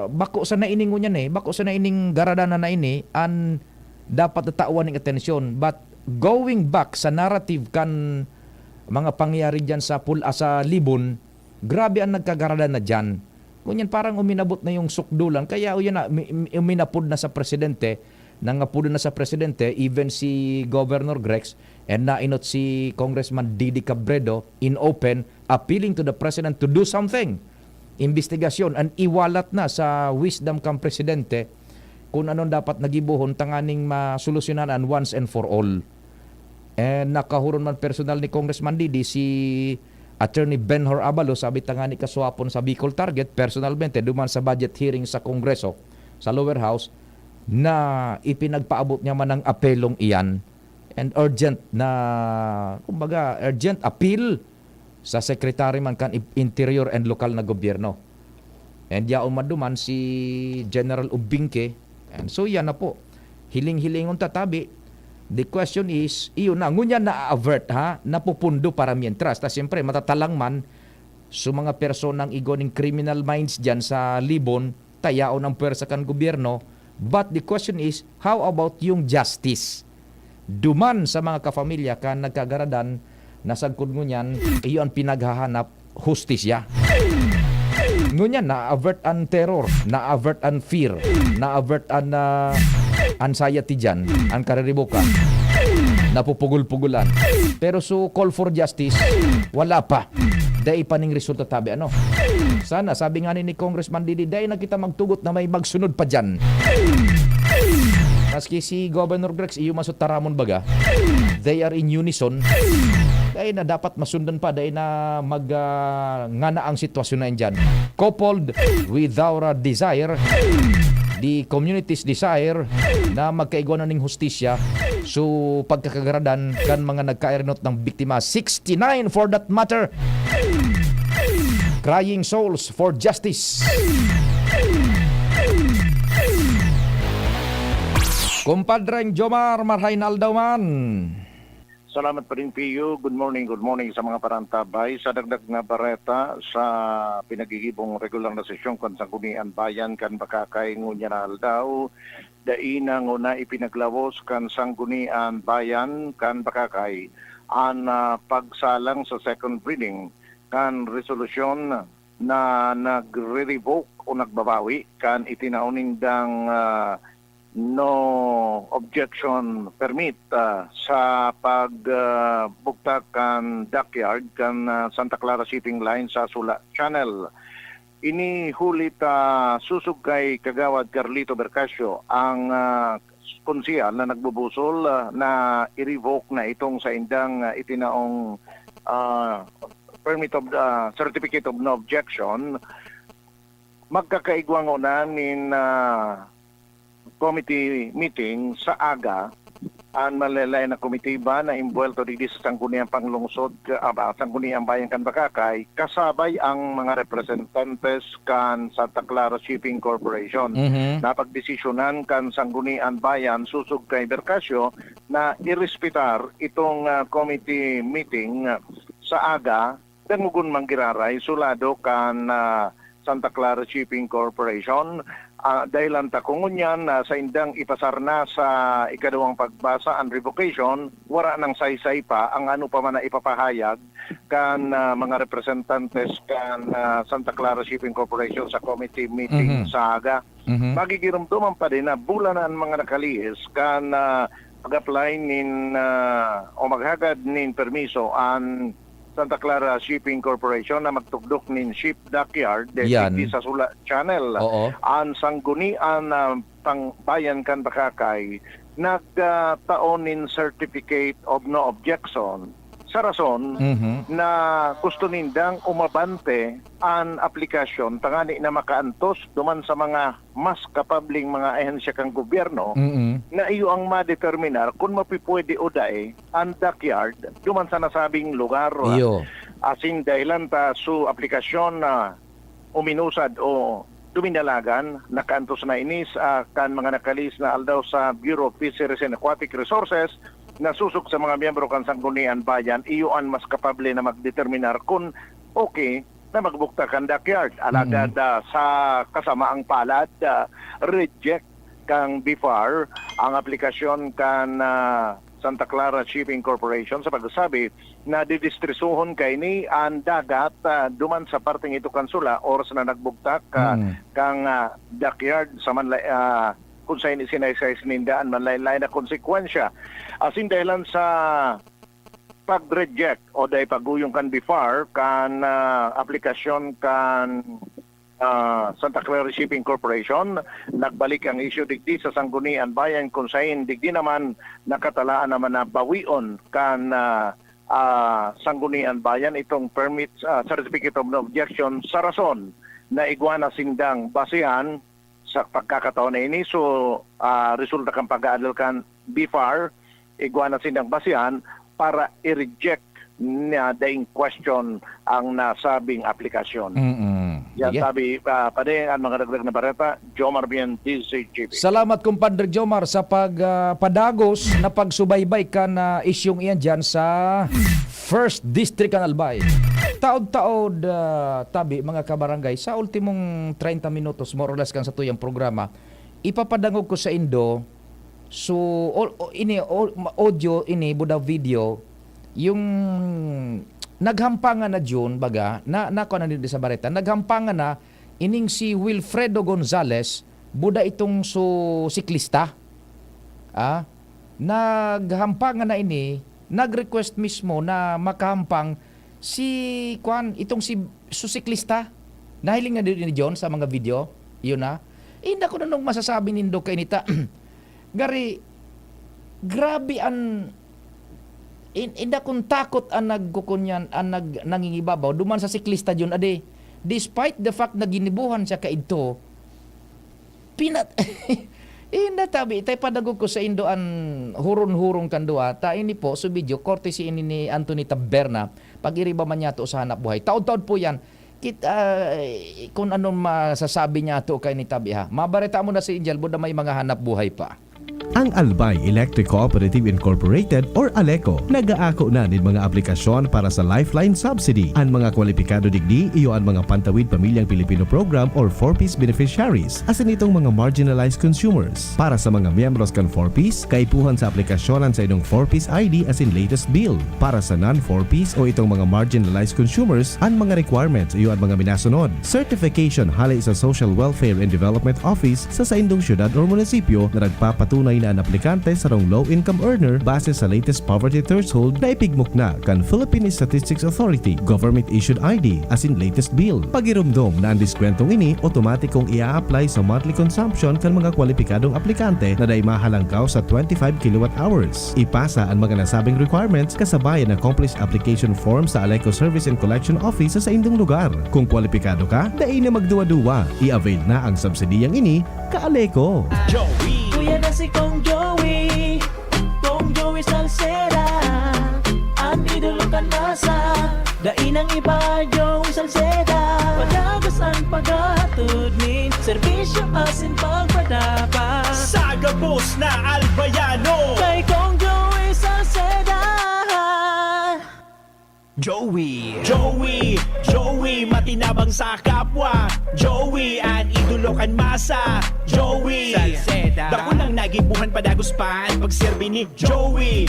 Bako sa naining niyan bako sa naining garadana na ini, an dapat tatawan ng atensyon. But going back sa narrative kan mga pangyayari dyan sa Libon, grabe ang nagkagarada na dyan. Kunyan parang uminabot na yung sukdulan. Kaya uminapod na sa presidente, nangapod na sa presidente, even si Governor Grex, and nainot si Congressman Didi Cabredo in open, appealing to the president to do something. Investigasyon, and iwalat na sa wisdom kang presidente kung anong dapat nagibuhon tanganing masolusyonan once and for all. And nakahuron man personal ni Congressman Didi si Attorney Benhur Abalo, sabi tangani kasuhapon sa Bicol Target personalmente duman sa budget hearing sa Kongreso sa lower house na ipinagpaabot niya man ng apelong iyan and urgent appeal sa Secretary man kan Interior and Local na Gobyerno. And yaon maduman si General Ubingke. And so yan na po. Hiling-hilingon tatabi. The question is, iyon na, ngunya na-avert ha, napupundo para mientras. Ta siyempre, matatalang man sa mga personang igoning criminal minds dyan sa Libon, tayaon ang pwersa kan gobyerno. But the question is, how about yung justice? Duman sa mga kafamilya kan nagkagaradan, nasagkod ngunyan, iyon pinaghahanap, hustisya. Ngunyan, na-avert ang terror, na-avert ang fear, na-avert ang anxiety dyan, ang kariribukan, napupugul-pugulan. Pero so call for justice, wala pa. Dahil pa ning resulta tabi. Ano? Sana, sabi nga ni Congressman Didi, dahil na kita magtugot na may magsunod pa dyan. Maski si Governor Grex, iyo masutaramon baga, they are in unison. Dahil na dapat masundan pa, dahil na ngana ang sitwasyon na dyan. Coupled with our desire, the community's desire na magkaigwanan ng hustisya, so pagkakagaradan kan mga nagkairinot ng biktima, 69 for that matter, crying souls for justice. Kumpadreng Jomar Marhainaldo man. Salamat pa rin, Pio. Good morning sa mga parantabay. Sa dagdag nga bareta sa pinagigibong regular na sesyong Kansangunian Bayan kan Bakakay ngunya na aldaw, daina nguna ipinaglawos kan Sanggunian Bayan kan Bakakay ang pagsalang sa second reading kan resolusyon na nagre-revoke o nagbabawi kan itinauning-dang no objection permit sa pagbuktak kan dockyard kan Santa Clara Shipping Line sa Sula Channel. Ini hulit susug kay Kagawad Carlito Bercasio ang konsyal na nagbubusol na i-revoke na itong sa indang itinaong permit of certificate of no objection. Magkakaigwang na nin committee meeting sa aga ang malalay na komitiba na imbuelto dito sa Sangguniang Panglungsod, Sangguniang Bayan kan Bakakay, kasabay ang mga representantes kan Santa Clara Shipping Corporation. Napagdesisyonan kan Sangguniang Bayan susug kay Bercasio na irespetar itong committee meeting sa aga dangugon manggiraray sulado kan Santa Clara Shipping Corporation. Dahil ang takungunyan sa indang ipasar na sa ikadawang pagbasa ang revocation, wala nang saysay pa ang ano pa man na ipapahayag kan mga representantes kan Santa Clara Shipping Corporation sa committee meeting sa aga. Magigirumduman pa din na bulanan mga nakalihis kan mag-apply nin o maghagad nin permiso ang Santa Clara Shipping Corporation na magtugdok nin ship dockyard dito sa Sula Channel. Ang sanggunian pangbayan kan Bakakay nagtaon nin certificate of no objection sa rason na gusto nindang umabante ang aplikasyon tangani na makaantos duman sa mga mas kapabling mga ahensya kang gobyerno na iyo ang madeterminar kung mapipwede o dae ang dockyard duman sa nasabing lugar. Asing dahilan ta su aplikasyon na uminusad o duminalagan, nakaantos na inis kan mga nakalis na aldaw sa Bureau of Fisheries and Aquatic Resources na susok sa mga miyembro kan Sanggunian Bayan, iyo ang mas kapable na magdeterminar kung okay na magbukta kan dockyard. Alagad sa kasamaang palad, reject kang BIFAR ang aplikasyon kan Santa Clara Shipping Corporation sa pagsasabi na didistrisuhon kay ni ang dagat duman sa parteng ito kan Sula oras na nagbuktak kang dockyard sa manlay kung sa sinaysay sinindaan manlaylay na konsekwensya. Asin dahilan sa pag-reject o dahil paguyong kan BIFAR kan aplikasyon kan Santa Clara Shipping Corporation, nagbalik ang issue digdi sa Sanggunian Bayan kung sayin digdi naman nakatalaan naman na bawion kan Sanggunian Bayan itong permit certificate of no objection sa rason na igwana sindang basehan sa pagkakataon na ini. So, resulta kang pag-aalal kan BFAR, iguana sinang basihan para i-reject na daing question ang nasabing aplikasyon. Yan Sige. sabi, pwede ang mga dagdag na bareta, Jomar Bien, DCGB. Salamat Compadre Jomar sa pagpadagos na pagsubaybay ka na isyong iyan dyan sa First District ng Albay. Taod-taod, tabi mga kabarangay, sa ultimong 30 minutos, more or less kan sa tuyang programa, ipapadangog ko sa Indo, so, audio, buda video, yung naghampangan na June, baga, nako na dito sa Bareta, naghampangan na, ining si Wilfredo Gonzales, buda itong siklista, naghampangan na nag-request mismo na makahampang itong si siklista, nahiling na din ni John sa mga video, yun na, hindi ko na nung masasabi nindo kay nita, gari, grabe hindi akong takot ang nagkukunyan, ang nangingibabaw, duman sa siklista yun, ade, despite the fact na ginibuhan siya kaito, tabi, tayo padagog ko sa Indo ang hurong-hurong kandua, ta ini po, so video, courtesy ini ni Anthony Taberna, pag-iriba man niya to sa hanap buhay. Taod-taod po yan, kung anong masasabi niya to kay ni Tabi ha. Mabareta mo na si Angel, buda may mga hanap buhay pa. Ang Albay Electric Cooperative Incorporated or ALECO nagaako na ng mga aplikasyon para sa Lifeline Subsidy. Ang mga kwalipikado digdi iyo ang mga Pantawid Pamilyang Pilipino Program or 4Ps beneficiaries asin itong mga marginalized consumers. Para sa mga miyembros kan 4Ps, kaipuhan sa aplikasyonan sa inong 4Ps ID asin latest bill. Para sa non-4Ps o itong mga marginalized consumers, ang mga requirements iyo ang mga minasunod. Certification halay sa Social Welfare and Development Office sa indong syudad or munisipyo na nagpapatunay na ang aplikante sa rong low-income earner base sa latest poverty threshold na ipigmok na kan Philippine Statistics Authority government-issued ID as in latest bill. Pagirumdom na ang diskwentong ini, automatikong ia-apply sa monthly consumption kan mga kwalipikadong aplikante na day mahalangkaw sa 25 kilowatt hours. Ipasa ang mga nasabing requirements kasabay ang accomplished application form sa ALECO Service and Collection Office sa indong lugar. Kung kwalipikado ka, dai na magduwa-duwa. I-avail na ang subsidiyang ini ka-ALECO. Kuya na si Kong Joey Salceda, ang idolo ka nasa dainang iba Joey Salceda. Padagas ang paghatod nin serbisyo asin pagpadapa sa gabos na albayano kay Kong Joey Salceda. Joey, matinabang sa kapwa. Joey, ang idolo kan masa. Joey Salceda, dako lang nagibuhan padagos pa ang pagserbi ni Joey,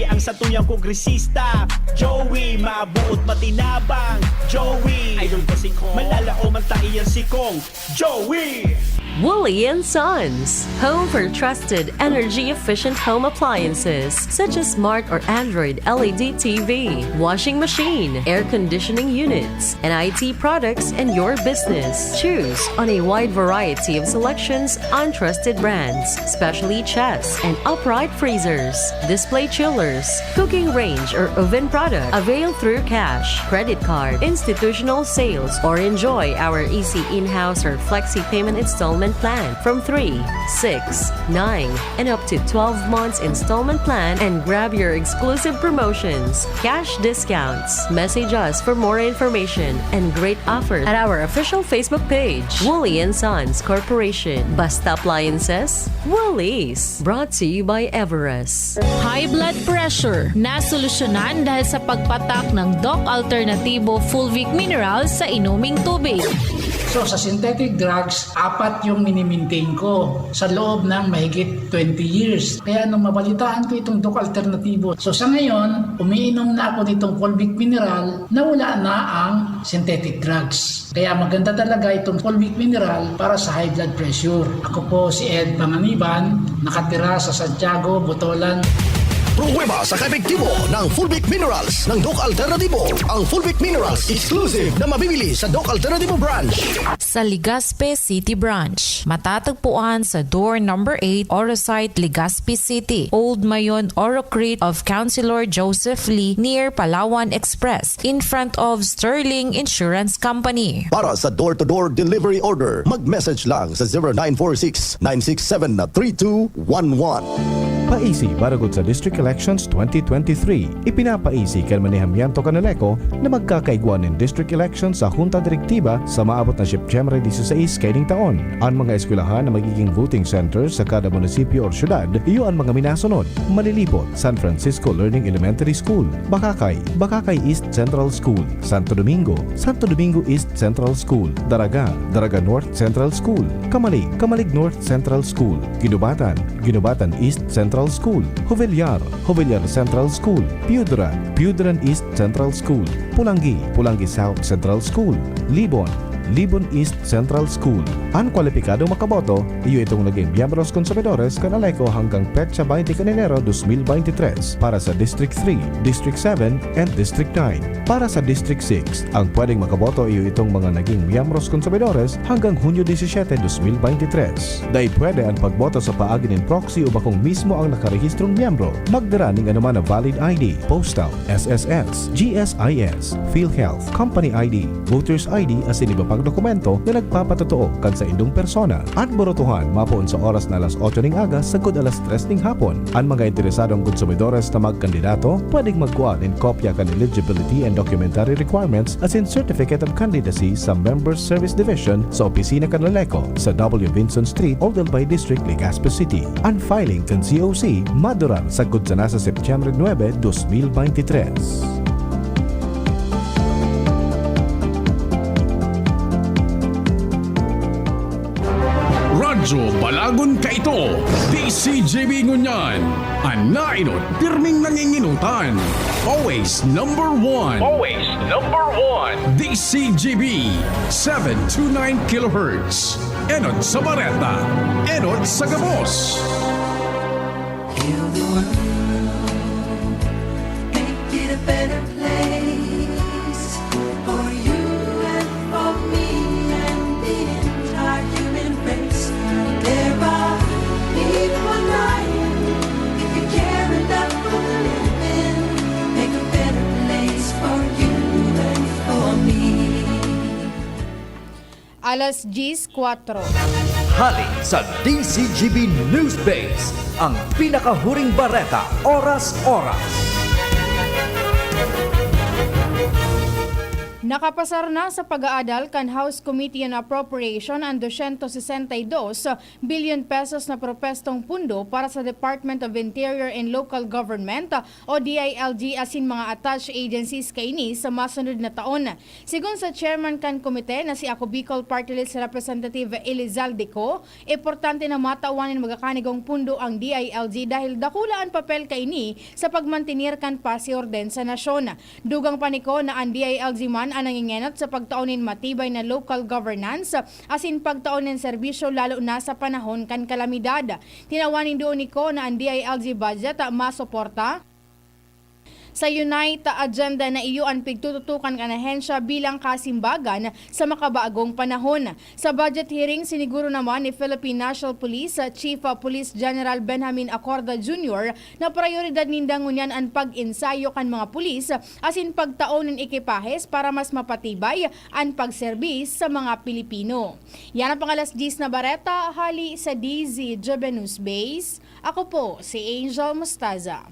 ang satuyang kongresista. Joey, mabuot matinabang. Joey, idol ko si Kong, malalao man taiyan si Kong. Joey! Wooly & Sons, home for trusted energy-efficient home appliances such as smart or Android LED TV, washing machine, air conditioning units, and IT products in your business. Choose on a wide variety of selections on trusted brands, specially chests and upright freezers, display chillers, cooking range or oven product. Avail through cash, credit card, institutional sales, or enjoy our easy in-house or flexi payment installment plan from 3, 6, 9, and up to 12 months installment plan and grab your exclusive promotions, cash discounts. Message us for more information and great offers at our official Facebook page, Wooly & Sons Corporation. Basta Appliances, Woolies. Brought to you by Everest. High blood pressure na solusyonan dahil sa pagpatak ng Doc Alternativo Fulvic Minerals sa inuming tubig. So sa synthetic drugs, 4 yung minimaintain ko sa loob ng mahigit 20 years. Kaya nung mabalitaan ko itong Doc Alternativo, so sa ngayon, umiinom na ako nitong Fulvic Mineral na wala na ang synthetic drugs. Kaya maganda talaga itong Fulvic Mineral para sa high blood pressure. Ako po si Ed Panganiban, nakatira sa Santiago, Botolan. Pruweba sa kaepektibo ng Fulvic Minerals ng Doc Alternativo. Ang Fulvic Minerals exclusive na mabibili sa Doc Alternativo branch. Sa Legazpi City Branch, matatagpuan sa door number 8, Orosite, Legazpi City, Old Mayon, Orocrete of Councilor Joseph Lee near Palawan Express in front of Sterling Insurance Company. Para sa door-to-door delivery order, mag-message lang sa 0946-967-3211. Paisi baragod sa District Elections 2023. Ipinapaisi kay Manihamiento Canaleco na magkakaigwan ng District Elections sa Junta Direktiba sa maabot na September 16 kaining taon. Ang mga eskwelahan na magiging voting centers sa kada munisipyo o syudad, iyo ang mga minasunod. Malilipot, San Francisco Learning Elementary School, Bakakay, Bakakay East Central School, Santo Domingo, Santo Domingo East Central School, Daraga, Daraga North Central School, Kamalig, Kamalig North Central School, Ginubatan, Ginubatan East Central School, Jovellar, Jovellar Central School, Piudran, Piudran East Central School, Pulangi, Pulangi South Central School, Libon, Libon East Central School. Ang kwalipikadong makaboto, iyo itong naging miyembros konsumidores kanaleko hanggang petsa 20 Enero 2023 para sa District 3, District 7, and District 9. Para sa District 6, ang pwedeng makaboto iyo itong mga naging miyembros konsumidores hanggang Hunyo 17, 2023. Dahil pwede ang pagboto sa paagi ng proxy o bakong mismo ang nakarehistrong miyembro. Magdara ng anuman na valid ID, Postal, SSS, GSIS, PhilHealth, Company ID, Voters ID as in iba pang dokumento na nagpapatotoo kan sa indong persona. At borotuhan mapoon sa oras na alas 8 ng aga sagod alas 3 ng hapon. Ang mga interesadong konsumidores na magkandidato pwedeng magkuha ng kopya kan eligibility and documentary requirements as in Certificate of Candidacy sa Members Service Division sa Opisina Canaleco sa W. Vinson Street, Oldalbay District, Legazpi City. Ang filing kan COC madurar sagod sa nasa September 9, 2023. Radyo Balagon Kaito, DCGB Ngunyan, Anainot, pirming nanginginutan. Always number one. Always number one. DCGB, 729 kHz. Enot sa Bareta, Enot sa Gabos. Heal the world, make it a better place for you and for me and the entire human race. There are people dying. If you care enough for the living, make a better place for you and for me. Alas 10:04. Hali sa DCGB News Base, ang pinakahuring bareta oras-oras. Nakapasar na sa pag-aadal kan House Committee on Appropriation ang 262 billion pesos na propestong pundo para sa Department of Interior and Local Government o DILG asin mga attached agencies kaini sa masunod na taon. Sigun sa chairman kan komite na si Ako Bicol Party List Representative Elizalde, importante na matauanin magakanigong pundo ang DILG dahil dakula ang papel kaini sa pagmantinir kan pasiorden sa nasyon. Dugang paniko na ang DILG man ang nangingenot sa pagtaonin matibay na local governance asin pagtaonin serbisyo lalo na sa panahon kan kalamidad. Tinawanin doon niko na ang DILG budget masuporta sa Unite agenda na iyo ang pigtututukan kan ahensya bilang kasimbagan sa makabagong panahon. Sa budget hearing, siniguro naman ni Philippine National Police Chief Police General Benjamin Acorda Jr. na prioridad nindangunyan ang pag-ensayo kan mga pulis asin pagtaonin ekipahes para mas mapatibay ang pagserbis sa mga Pilipino. Yan ang pangalas 10 na bareta, hali sa DZGB News Base. Ako po si Angel Mustaza.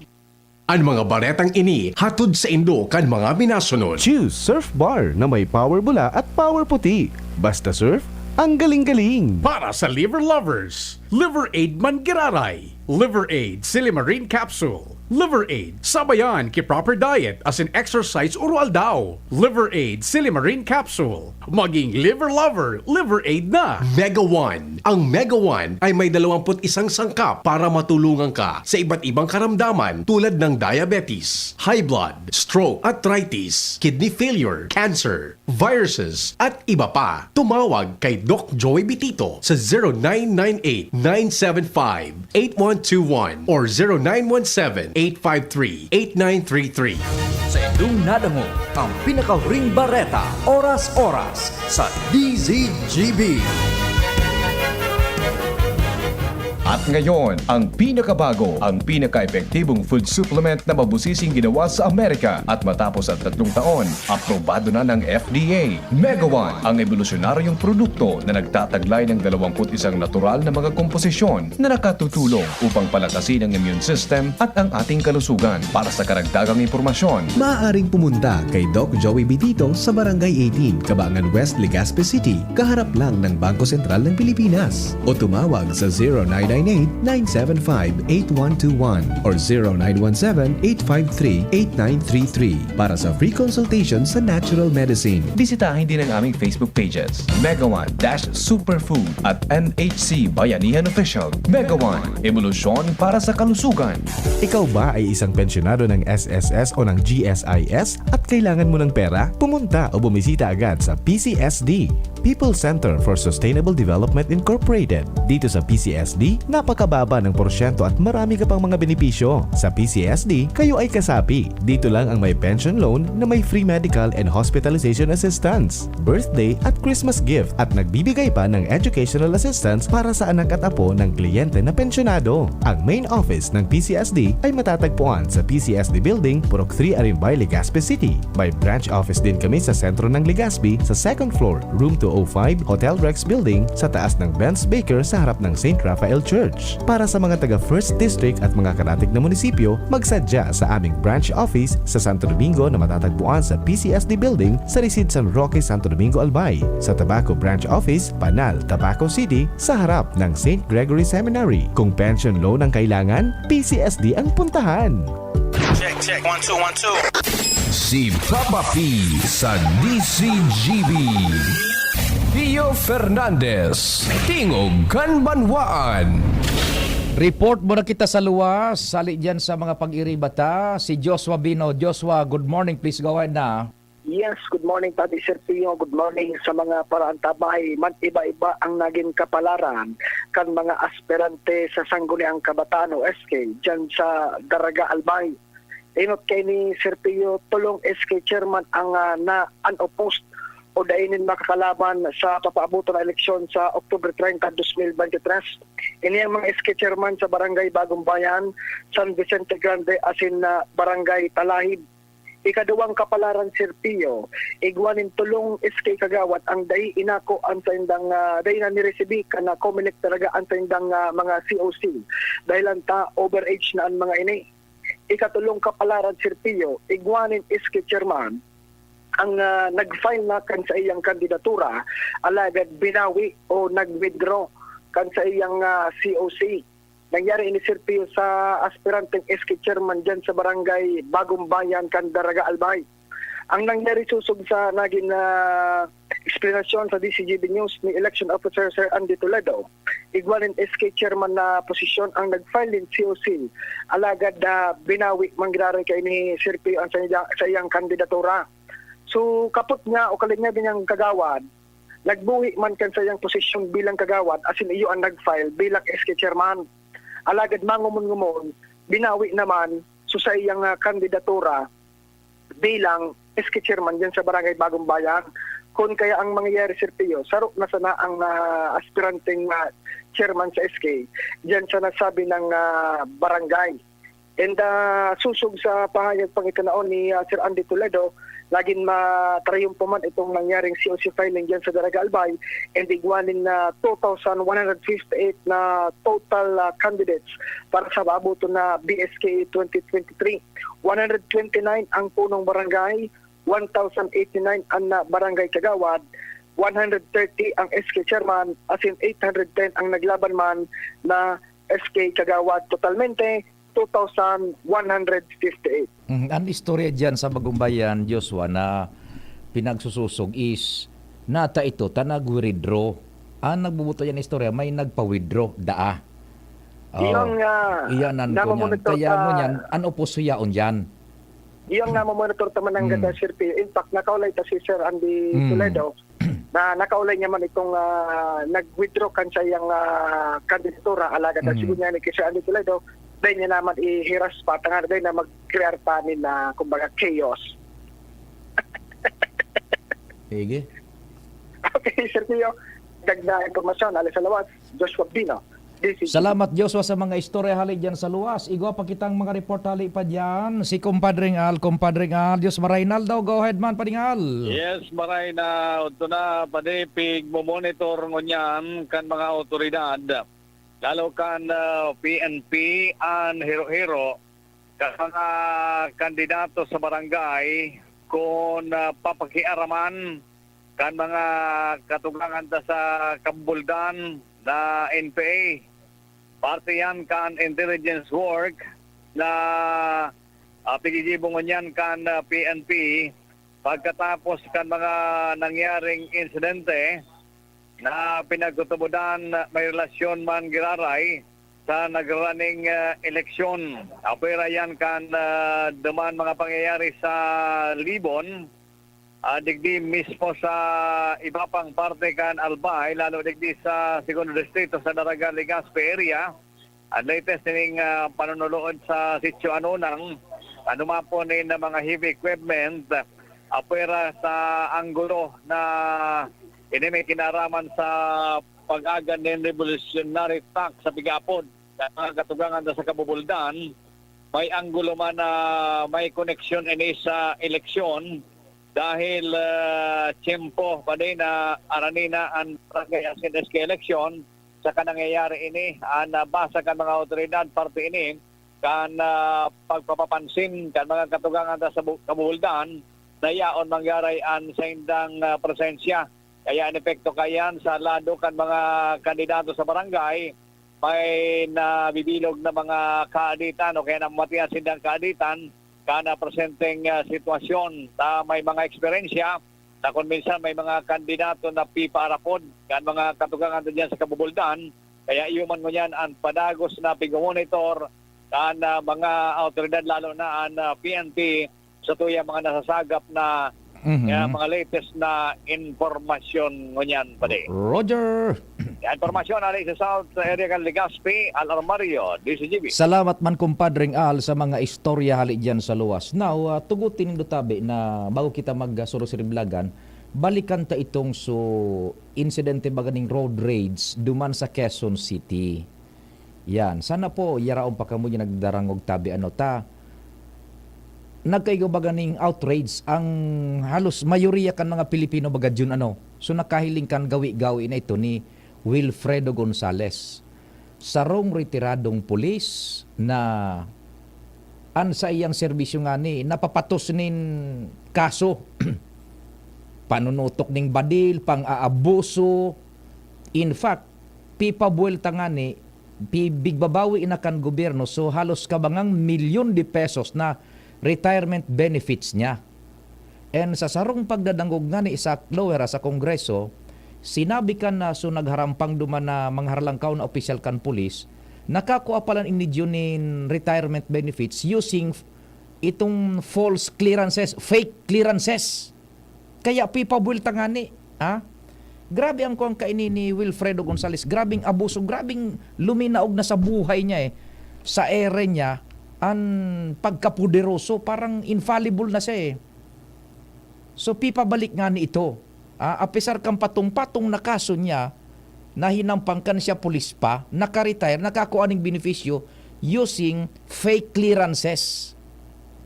Ang mga baretang ini hatod sa Indo kan mga minasunod. Choose Surf Bar na may power bula at power puti. Basta surf, ang galing-galing. Para sa liver lovers, Liver Aid Mangiraray, Liver Aid Silimarine Capsule, Liver Aid sabayan ki proper diet as in exercise oral daw. Liver Aid Silimarine Capsule. Maging liver lover, Liver Aid na. Mega One. Ang Mega One ay may 21 sangkap para matulungan ka sa iba't ibang karamdaman tulad ng diabetes, high blood, stroke, arthritis, kidney failure, cancer, viruses, at iba pa. Tumawag kay Doc Joy Bitito sa 0998-975-81 0917-853-8121 or 0917-853-8933. Sa inyong nadango ang pinakahuring bareta, oras-oras sa DZGB. At ngayon, ang pinakabago, ang pinaka-epektibong food supplement na mabusising ginawa sa Amerika at matapos ang 3 taon, aprobado na ng FDA. Mega One, ang evolusyonaryong produkto na nagtataglay ng 21 natural na mga komposisyon na nakatutulong upang palakasin ang immune system at ang ating kalusugan. Para sa karagdagang impormasyon, Maaaring pumunta kay Doc Joey Bitito sa Barangay 18, Cabangan West, Legazpi City, kaharap lang ng Bangko Sentral ng Pilipinas. O tumawag sa 0998-975-8121 or 0917-853-8933 para sa free consultation sa natural medicine. bisitahin din ang aming Facebook pages, Mega One-Superfood at NHC Bayanihan Official. Mega One, evolusyon para sa kalusugan. Ikaw ba ay isang pensyonado ng SSS o ng GSIS at kailangan mo ng pera? Pumunta o bumisita agad sa PCSD, People Center for Sustainable Development Incorporated. Dito sa PCSD, napakababa ng porsyento at marami ka pang mga benepisyo. Sa PCSD, kayo ay kasapi. Dito lang ang may pension loan na may free medical and hospitalization assistance, birthday at Christmas gift at nagbibigay pa ng educational assistance para sa anak at apo ng kliyente na pensyonado. Ang main office ng PCSD ay matatagpuan sa PCSD Building, Purok 3, Arimbay, Legazpi City. May branch office din kami sa sentro ng Legazpi sa 2nd floor, room 205, Hotel Rex Building sa taas ng Ben's Baker sa harap ng St. Raphael Church. Para sa mga taga 1st District at mga karatig na munisipyo, magsadya sa aming branch office sa Santo Domingo na matatagpuan sa PCSD Building sa Resid San Roque, Santo Domingo, Albay. Sa Tabaco Branch Office, Panal, Tabaco City sa harap ng St. Gregory Seminary. Kung pension loan ang kailangan, PCSD ang puntahan. Check. 1, 2, 1, 2. Si Papa P sa DCGB. Pio Fernandez, Tingog Kanbanwaan. Report muna kita sa luwas. Sali dyan sa mga pag-iribata. Si Joshua Bino. Joshua, good morning. Please go ahead na. Yes, good morning Tati Serpio. Good morning sa mga paraantabay. Man iba-iba ang naging kapalaran kan mga aspirante sa Sangguniang Kabataan o SK dyan sa Daraga Albay. Inot kay ni Serpio, tulong SK chairman ang na unopposed o dainin makakalaban sa papaabuto na eleksyon sa October 30, 2023. Ini ang mga SK chairman sa Barangay Bagong Bayan, San Vicente Grande, asin na Barangay Talahib. Ikaduwang kapalaran Serpio, igwanin tulong SK Kagawad ang dahi inako ang sa indang dahi na niresibi ka na Comelec talaga ang sa indang mga COC dahil ta overage na ang mga ini. Ikatulong kapalaran Serpio, igwanin SK chairman ang nag-file na kan sa iyang kandidatura alagad binawi o nag-withdraw kan sa iyang COC. Nangyari ini Serpio sa aspiranteng SK chairman dyan sa Barangay Bagong Bayan, Daraga Albay. Ang nangyari susog sa naging explanation sa DCGB News ni Election Officer Sir Andy Toledo, igwanin SK chairman na posisyon ang nag-file din COC alagad na binawi mangyari kay ni Serpio ang sa iyang kandidatura. So kapot niya o kaling niya binyang kagawad, nagbuhi man kan sa iyang posisyon bilang kagawad asin iyo ang nag-file bilang SK chairman. Alagad mangumon-ngumon, binawi naman so sa iyang kandidatura bilang SK chairman dyan sa Barangay Bagong Bayan. Kung kaya ang mangyayari Serpio, sarok na sana ang aspiranteng chairman sa SK dyan sa nasabi ng barangay. And susog sa pahayag pangitanaon ni Sir Andy Toledo, laging matrayumpo man itong nangyaring COC filing dyan sa Daraga Albay and igwanin na 2,158 na total candidates para sa maabuto na BSK 2023. 129 ang punong barangay, 1,089 ang barangay kagawad, 130 ang SK chairman, asin 810 ang naglaban man na SK kagawad. Totalmente 2,158. Ang istorya dyan sa Bagumbayan, Joshua, na pinagsususog is nata ito, nag-withdraw. Ang nagbubuto yan istorya, may nagpa-withdraw, daa. Iyan ang namamonitor kaya mo yan, an-opuso yaon dyan. Iyang namamonitor taman ng ganda, Sir P. In fact, nakaulay ta si Sir Andy Toledo na nakaulay niya man itong nag-withdraw kan siya yung kandidatura alaga na siguro niya ni Kisha Andy Toledo dahil niya naman ihiras pa tangan dahil na mag-create pa ni na kumbaga chaos. Sige. Okay, Sir Pio, dagdag impormasyon alis sa lawas, Joshua Bino. Salamat Joshua sa mga istorya hali dyan sa luwas. Igwa pa kitang mga report hali pa dyan. Si Compadring Al, Diyos Maraynal daw. Go ahead man, Padring Al. Yes, maray na ito na padipig mo monitor ngunyan kan mga otoridad. Lalo kan PNP and hero-hero kan mga kandidato sa barangay kung papakiaraman kan mga katugangan sa kabuldan na NPA. Parte yan kan intelligence work na pigigibong yan kan PNP pagkatapos kan mga nangyaring insidente na pinagtutubudan may relasyon man giraray sa nagrunning eleksyon. Apera yan kan duman mga pangyayari sa Libon, digdi mismo sa iba pang parte kan Albay, lalo digdi sa segundo distrito sa Daraga, Legazpi area. At latest ning panunulood sa Sitio Anunang, anumapo ni na mga heavy equipment, apera sa anggulo na ini may kinaraman sa pag-agan ng revolutionary attack sa Pigapod. At mga katugangan sa Kabubuldan, may anggulo man na may connection ini sa eleksyon dahil tiyempo pa din na aranina ang barangay SNSK election sa kanangyayari ini nabasa kan mga otoridad parte ini kan pagpapapansin kan mga katugangan sa Kabuldan na yaon mangyaray an sa indang presensya. Kaya in epekto kayan sa lado kan mga kandidato sa barangay may nabibilog na mga kaaditan o kaya namatian sindang kaaditan kana presenteng sitwasyon ta may mga eksperyensya na kung minsan may mga kandidato na piparapod kan mga katugangan diyan sa Kabubuldan kaya iuman mo yan ang padagos na pig-monitor kan mga autoridad lalo na ang PNP sa tuyang mga nasasagap na mga latest na informasyon ngunyan pade. Roger. Informasyon ali sa South area kan Legazpi, Al Armario, DCGB. Salamat man Compadring Al sa mga istorya hali dyan sa luwas. Now, tugutin do tabi na bago kita mag-surusiriblagan, balikan ta itong insidente baganing road raids duman sa Quezon City. Yan, sana po yaraon pa kamo yung nagdarangog tabi nagkaigo baganing outrage ang halos mayoriya kan mga Pilipino bagadyon so nakahiling kan gawi-gawi na ito ni Wilfredo Gonzales, sarong retiradong pulis na sa iyang serbisyo nga ni napapatos nin kaso panunutok ning badil, pang-aabuso. In fact, pipabuelta nga ni bigbabawi inakan gobyerno so halos kabangang milyon de pesos na retirement benefits niya. And sa sarong pagdadangog nga ni Isaac Loera sa Kongreso, sinabi kan na nagharampang duman na mangharlangkaw na opisyal kan pulis, nakakuha palan inidyonin retirement benefits using itong false clearances, fake clearances. Kaya pipabuelta nga ni. Grabe ang kuwang kaini ni Wilfredo Gonzales. Grabing abuso, grabing luminaog na sa buhay niya sa ere niya, ang pagkapuderoso, parang infallible na siya So pipabalik nga ni ito. Apisar kang patong-patong na kaso niya, na hinampangkan siya pulis pa, naka-retire, nakakuha ng benepisyo using fake clearances.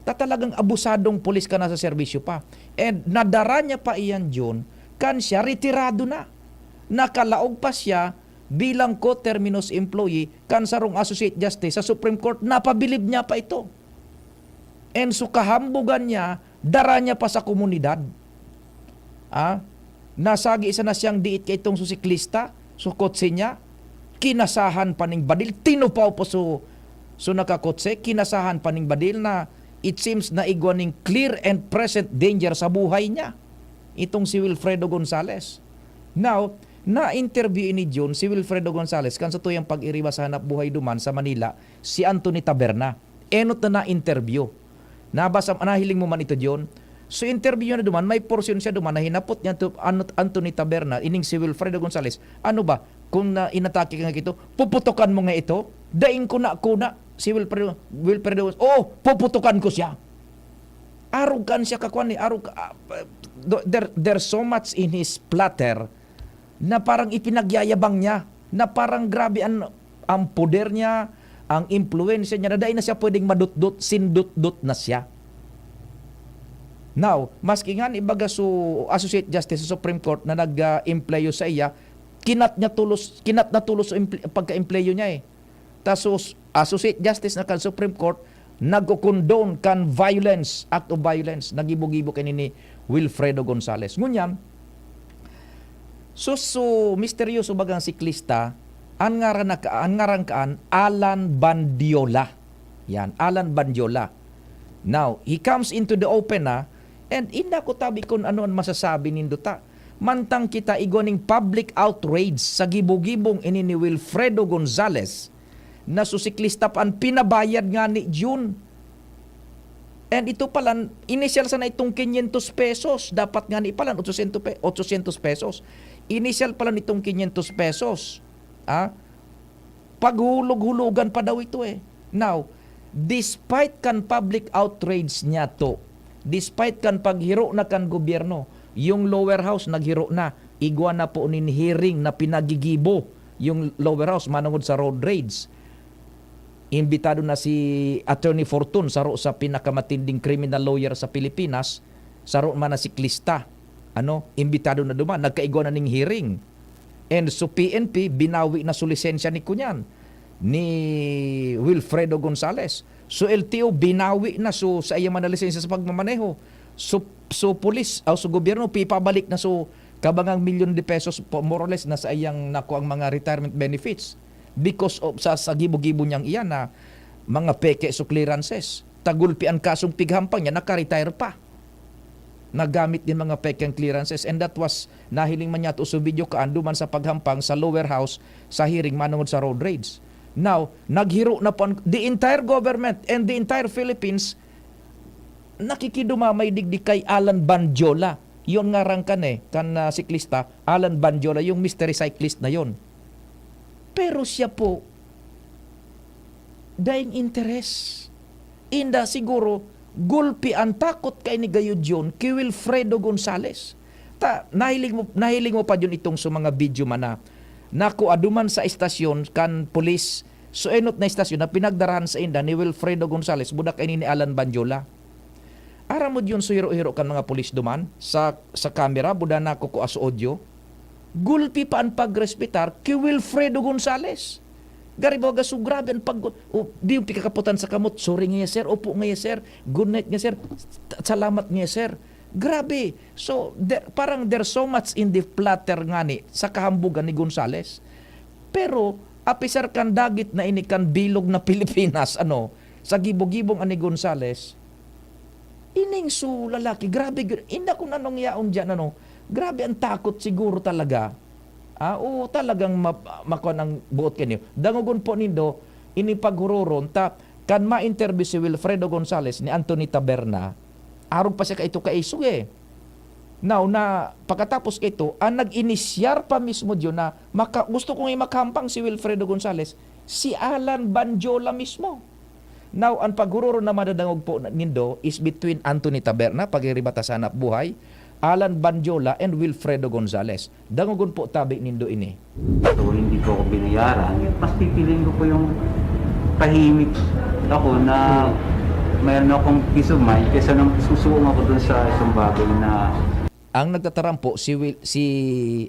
Talagang abusadong pulis ka na sa serbisyo pa. And nadara niya pa iyan John, kan siya retirado na. Nakalaog pa siya bilang co-terminus employee kan sarong Associate Justice sa Supreme Court, napabilib niya pa ito. And so kahambugan niya, dara niya pa sa komunidad. Nasagi isa na siyang diit kay itong susiklista, kotse niya, kinasahan pa ning badil, tinupaw po nakakotse, kinasahan pa ning badil na it seems na igwaning clear and present danger sa buhay niya. Itong si Wilfredo Gonzales. Now, na-interview ni John si Wilfredo Gonzales kan sa tuyang pag-iriba sa hanap buhay duman sa Manila, si Anthony Taberna. Enot na na-interview. Nahiling mo man ito John? So interview na duman, may portion siya duman na hinapot niya to Anthony Taberna, ining si Wilfredo Gonzales. Ano ba? Kung inatake ka nga ito, puputukan mo nga ito, daing ko na si Wilfredo puputukan ko siya. Arrogant siya kakwan ni there's so much in his platter na parang ipinagyayabang niya, na parang grabe ang poder niya, ang impluensya niya, na dahil na siya pwedeng madutdut, sindutdut na siya. Now, maski nga ibaga so Associate Justice sa Supreme Court na nag-empleyo sa iya, kinat na tulos pagka-empleyo niya eh. Tasos Associate Justice na kan Supreme Court nagko-condone kan violence, act of violence, nagibo-gibo kini ni Wilfredo Gonzales. Ngunyan, so misteryoso bagang siklista, ang ngaran kaan Alan Bandiola. Yan, Alan Bandiola. Now, he comes into the open and inda ko tabi kung ano ang masasabi nindo ta. Mantang kita igoning public outrage sa gibo-gibong ini ni Wilfredo Gonzales na susiklista pa ang pinabayad nga ni June. And ito pala, initial sana itong 500 pesos. Dapat nga ni pala 800 pesos. Initial pala nitong 500 pesos. Paghulog-hulugan pa daw ito eh. Now, despite kan public outrage niya to, despite kan paghiro na kan gobyerno, yung lower house naghiro na, igwa na po nin hearing na pinagigibo yung lower house manungod sa road raids. Imbitado na si Attorney Fortun saro sa pinakamatinding criminal lawyer sa Pilipinas, saro man na siklista. Imbitado na duman, nagkaigwa na ning hearing. And so PNP binawi na su lisensya ni kunyan ni Wilfredo Gonzales. So LTO binawi na sa iya man na lisensya sa pagmamaneho. So police so gobyerno pipabalik na kabangang milyon de pesos more or less na sa iyang nakuha ang mga retirement benefits because of sa gibo-gibo niyang iyan na mga peke clearances. Tagulpi ang kasong pighampang niya, naka-retire pa. Nagamit din mga pekeng clearances, and that was nahiling man niya to sa video kaanduman sa paghampang sa lower house sa hearing manungod sa road raids. Now, naghiro na po the entire government and the entire Philippines nakikidumamay digdi kay Alan Bandiola. Yon nga rangkan kan siklista, Alan Bandiola, yung mystery cyclist na yon. Pero siya po daing interest. Inda siguro gulpi ang takot kay ni gayud yun kay Wilfredo Gonzales. Nahiling mo pa yun itong sa mga video man na aduman sa estasyon kan police so enot na estasyon na pinagdarahan sa inda ni Wilfredo Gonzales budak ini ni Alan Bandiola. Aramod yun so hiro-hiro kan mga police duman sa camera buda na ko as audio. Gulpi pa ang pagrespetar kay Wilfredo Gonzales. Garibaga so grabe ang di yung pikakaputan sa kamot. Sorry nga sir, opo nga sir, good night nga sir, salamat nga sir. Grabe. So parang there's so much in the platter nga ni sa kahambugan ni Gonzales. Pero apisar kan dagit na ini kan bilog na Pilipinas sa gibog-gibong ani Gonzales. Ining so lalaki, grabe. Inda ko nanong yaon dyan grabe ang takot siguro talaga. Talagang makuha ng buot kanyo. Dangugon po nindo, ini paghuroron, kan ma-interview si Wilfredo Gonzales ni Anthony Taberna, aron pa siya ka ito kaisog Now, pagkatapos ito, ang nag-inisyar pa mismo diyo na gusto kong makahampang si Wilfredo Gonzales, si Alan Bandiola mismo. Now, ang paghuroron na madadangog po nindo is between Anthony Taberna, pag-iribata sa hanap buhay, Alan Bandiola and Wilfredo Gonzales. Dangugon po tabi nindo ini. So hindi ko ako binayaran, mas pipiliin ko po yung tahimik ako na mayroon akong peace of mind kaysa nang susuong ako dun sa isang bagay na ang nagtatarampo si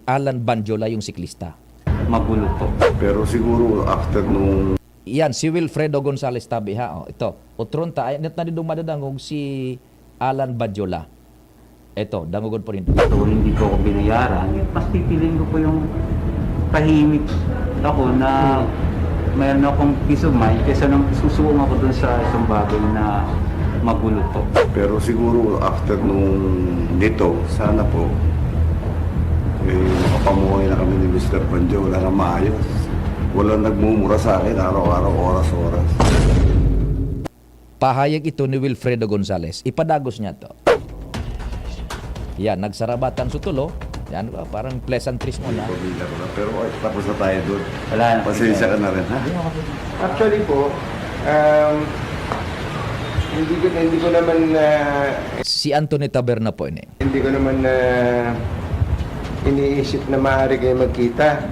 Alan Bandiola yung siklista. Magulo po. Pero siguro after nung yan si Wilfredo Gonzales tabi ito. Utron ta ay net na din dumadangog si Alan Bandiola. Ito, dangugon po rin. So hindi ko ako binayaran, mas pipiliin ko po yung tahimik ako na mayroon akong peace of mind kaysa nang susuong ako dun sa isang bagay na magulo po. Pero siguro after nung dito, sana po makapamuhay na kami ni Mr. Bandiola na maayos. Walang nagmumura sa akin araw-araw, oras-oras. Pahayag ito ni Wilfredo Gonzales. Ipadagos niya to. Yan, nagsarabatan sutulo. Yan, parang pleasantries mo na. Pero tapos na tayo doon. Wala na. Pasensya ka na rin, ha? Actually po, hindi ko naman Si Anthony Taberna po ini. hindi ko naman iniisip na maaari kayo magkita.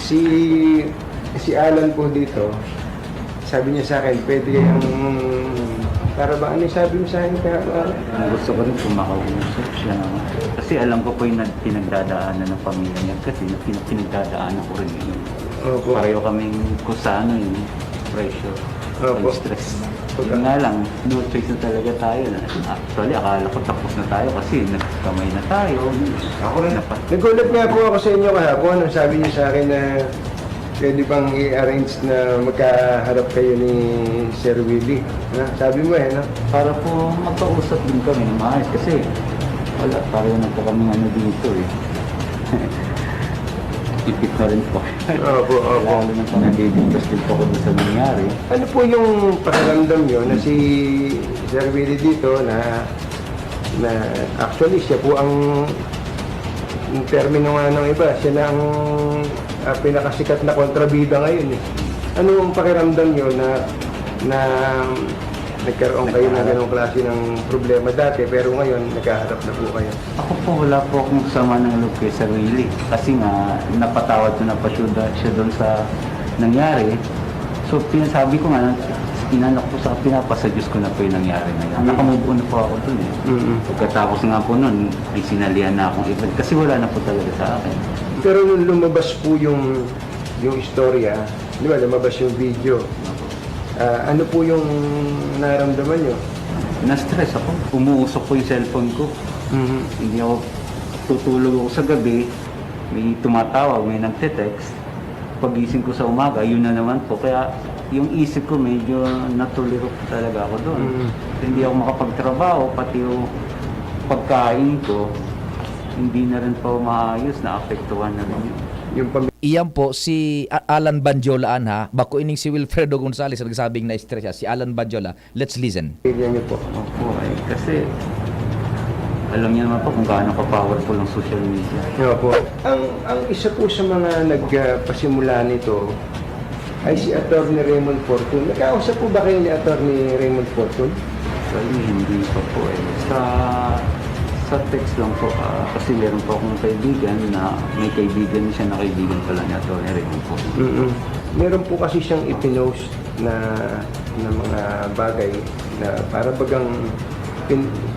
Si Alan po dito, sabi niya sa akin, pwede kayong para ba ano yung sabi mo sa akin Gusto ko rin kumakausap siya. Kasi alam ko po yung pinagdadaanan ng pamilya niya. Kasi pinagdadaanan ko rin yun. Opo. Pareho kaming kusano yun. Pressure. Opo. Stress. Yun nga lang, no choice na talaga tayo. Actually, akala ko tapos na tayo kasi nagkamay na tayo. Ako rin. Nagulat nga po ako sa inyo kahapon. Sabi niyo sa akin na pwede bang i-arrange na magkaharap kayo ni Sir Willie. Sabi mo no? Para po magkausap din kami ng maayos kasi wala, pareho na po kami dito Ipit na rin po. Opo. Lalo na po nandidintas din po ko sa nangyari. Ano po yung pakiramdam nyo na si Sir Willie dito na actually siya po ang termino nga ng iba, siya na ang pinakasikat na kontrabida ngayon Ano ang pakiramdam nyo na nagkaroon kayo ng ganong klase ng problema dati pero ngayon nagkaharap na po kayo? Ako po wala po akong sama ng loob kay Sir Willie kasi nga napatawad ko na pa siya doon sa nangyari. So pinasabi ko nga, inanak ko sa pinapasadyos ko na po yung nangyari na yun. Nakamove on na po ako doon Pagkatapos nga po noon, ay sinalihan na akong ibad kasi wala na po talaga sa akin. Pero nung lumabas po yung istorya, di ba, lumabas yung video, ano po yung naramdaman nyo? Na-stress ako. Umuusok po yung cellphone ko. Hindi ako tutulog ako sa gabi, may tumatawag, may nagte-text. Pagising ko sa umaga, yun na naman po. Kaya yung isip ko medyo natuliro talaga ako doon. Hindi ako makapagtrabaho, pati yung pagkain ko, hindi na rin po maayos, na-apektuhan na rin Iyan po si Alan Banjolaan ha. Bako ining si Wilfredo Gonzales nagsabing na-stress siya. Si Alan Banjola. Let's listen. Pilihan niyo po. Opo, kasi alam niyo naman po kung gaano ka-powerful ang social media. Opo. Ang isa po sa mga nagpasimula nito ay si Attorney Raymond Fortun. Nagkausap po ba kayo ni Attorney Raymond Fortun? Actually, hindi pa po sa text lang po kasi meron po akong kaibigan na may kaibigan siya na kaibigan pala ni Atty. Raymond po. Meron po kasi siyang ipinost na mga bagay na para bagang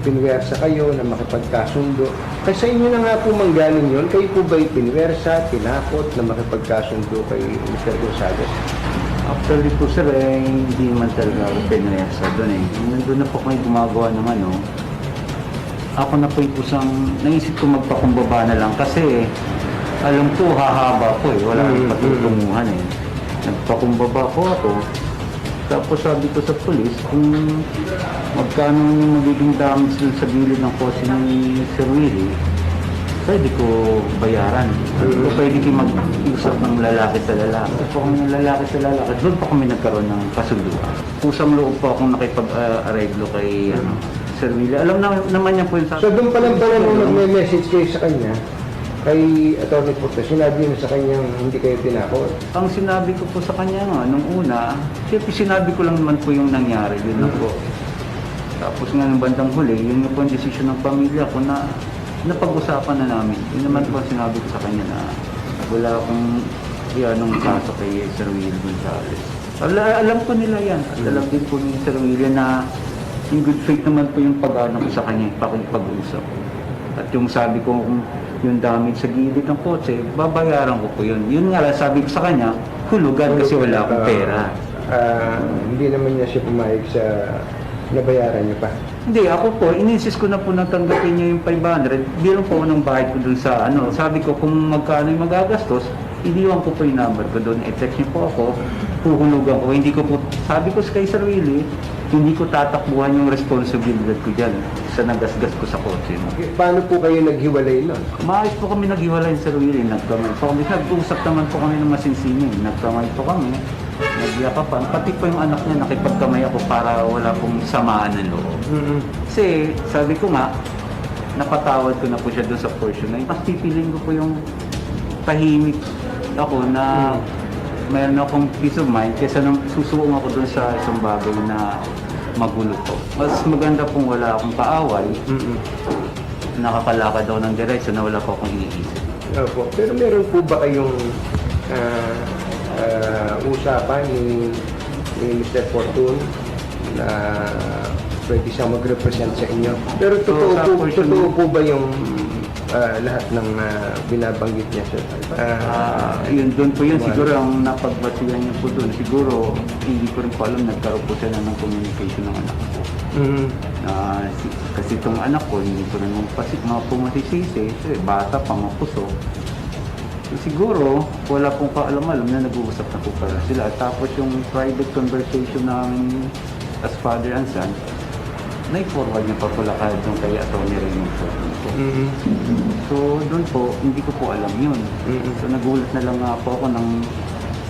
pinwersa kayo na makipagkasundo. Kasi sa inyo na nga po manggaling yun, kayo po ba pinwersa, tinakot na makipagkasundo kay Mr. Gonzales? Actually po sir, hindi man talaga ako pinwersa doon Nandun na po kayo gumagawa ng ako na po yung kusang naisip ko magpakumbaba na lang kasi alam ko hahaba po wala nang patutunguhan Nagpakumbaba po ako. Tapos sabi ko sa polis kung magkano yung magiging damage dun sa gilid ng kotse ni Sir Willie, pwede ko bayaran. O pwede kayo mag-usap ng lalaki sa lalaki. Tapos po kami ng lalaki sa lalaki, doon pa kami nagkaroon ng kasunduan. Pusang loob po akong nakipag-areglo kay Sir Willie. Alam naman niya po yung So doon pa lang pala nung nag-message kayo sa kanya, kay Atty. Porto, sinabi niyo sa kanya hindi kayo tinakot? Ang sinabi ko po sa kanya nung una, sinabi ko lang naman po yung nangyari. Yun na po. Tapos nga ng bandang huli, yun na po ang desisyon ng pamilya ko na napag-usapan na namin. Yun naman po sinabi ko sa kanya na wala akong ianong kaso kay Sir Willie Gonzales. Alam ko nila yan. At alam din po ni Sir Willie na in good faith naman po yung pag-ano ko sa kanya, pakipag-usap. At yung sabi ko, yung damage sa gilid ng kotse, babayaran ko po yun. Yun nga lang, sabi ko sa kanya, hulugan kasi wala akong pera. Hindi naman niya siya pumayag sa nabayaran niya pa? Hindi, ako po, ininsist ko na po nang tanggapin niya yung 500. Bilang po ng bayad ko dun sa sabi ko kung magkano yung magagastos, iniwan ko po yung number ko doon. I-text niyo po ako, huhulugan ko. Hindi ko po, sabi ko kay Sir Willie, hindi ko tatakbuhan yung responsibilidad ko dyan sa nagasgas ko sa kotse. Paano po kayo naghiwalay nun? Maayos po kami naghiwalay, Sir Willie. Nagkamay po kami. Nag-usap naman po kami ng masinsining. Nagkamay po kami. Nagyakapan. Pati po yung anak niya nakipagkamay ako para wala pong samaan ng loob. Kasi sabi ko nga, napatawad ko na po siya doon sa portion na yun. Mas pipiliin ko po yung tahimik ako na mayroon akong peace of mind kaysa nang susuong ako doon sa isang bagay na magulo po. Mas maganda pong wala akong kaaway. Nakakalakad ako ng diretso na wala po akong iniisip. Opo. Pero meron po ba kayong usapan ni Mr. Fortune na pwede siyang mag-represent sa inyo? Pero totoo po ba yung lahat ng binabanggit niya, sir? Yun, doon po yun. Siguro ang napagbasihan niya po doon. Siguro, hindi ko rin po alam, nagkaroon po siya ng communication ng anak ko. Kasi itong anak ko, hindi ko rin po masisisi. Bata pa, mapuso. Siguro, wala pong kaalam-alam na nag-uusap na po pala sila. Tapos yung private conversation namin as father and son, na-forward niya pa pala kahit yung kay Atty. Raymond Fortune po. So, doon po, hindi ko po alam yun. So, nagulat na lang nga po ako nang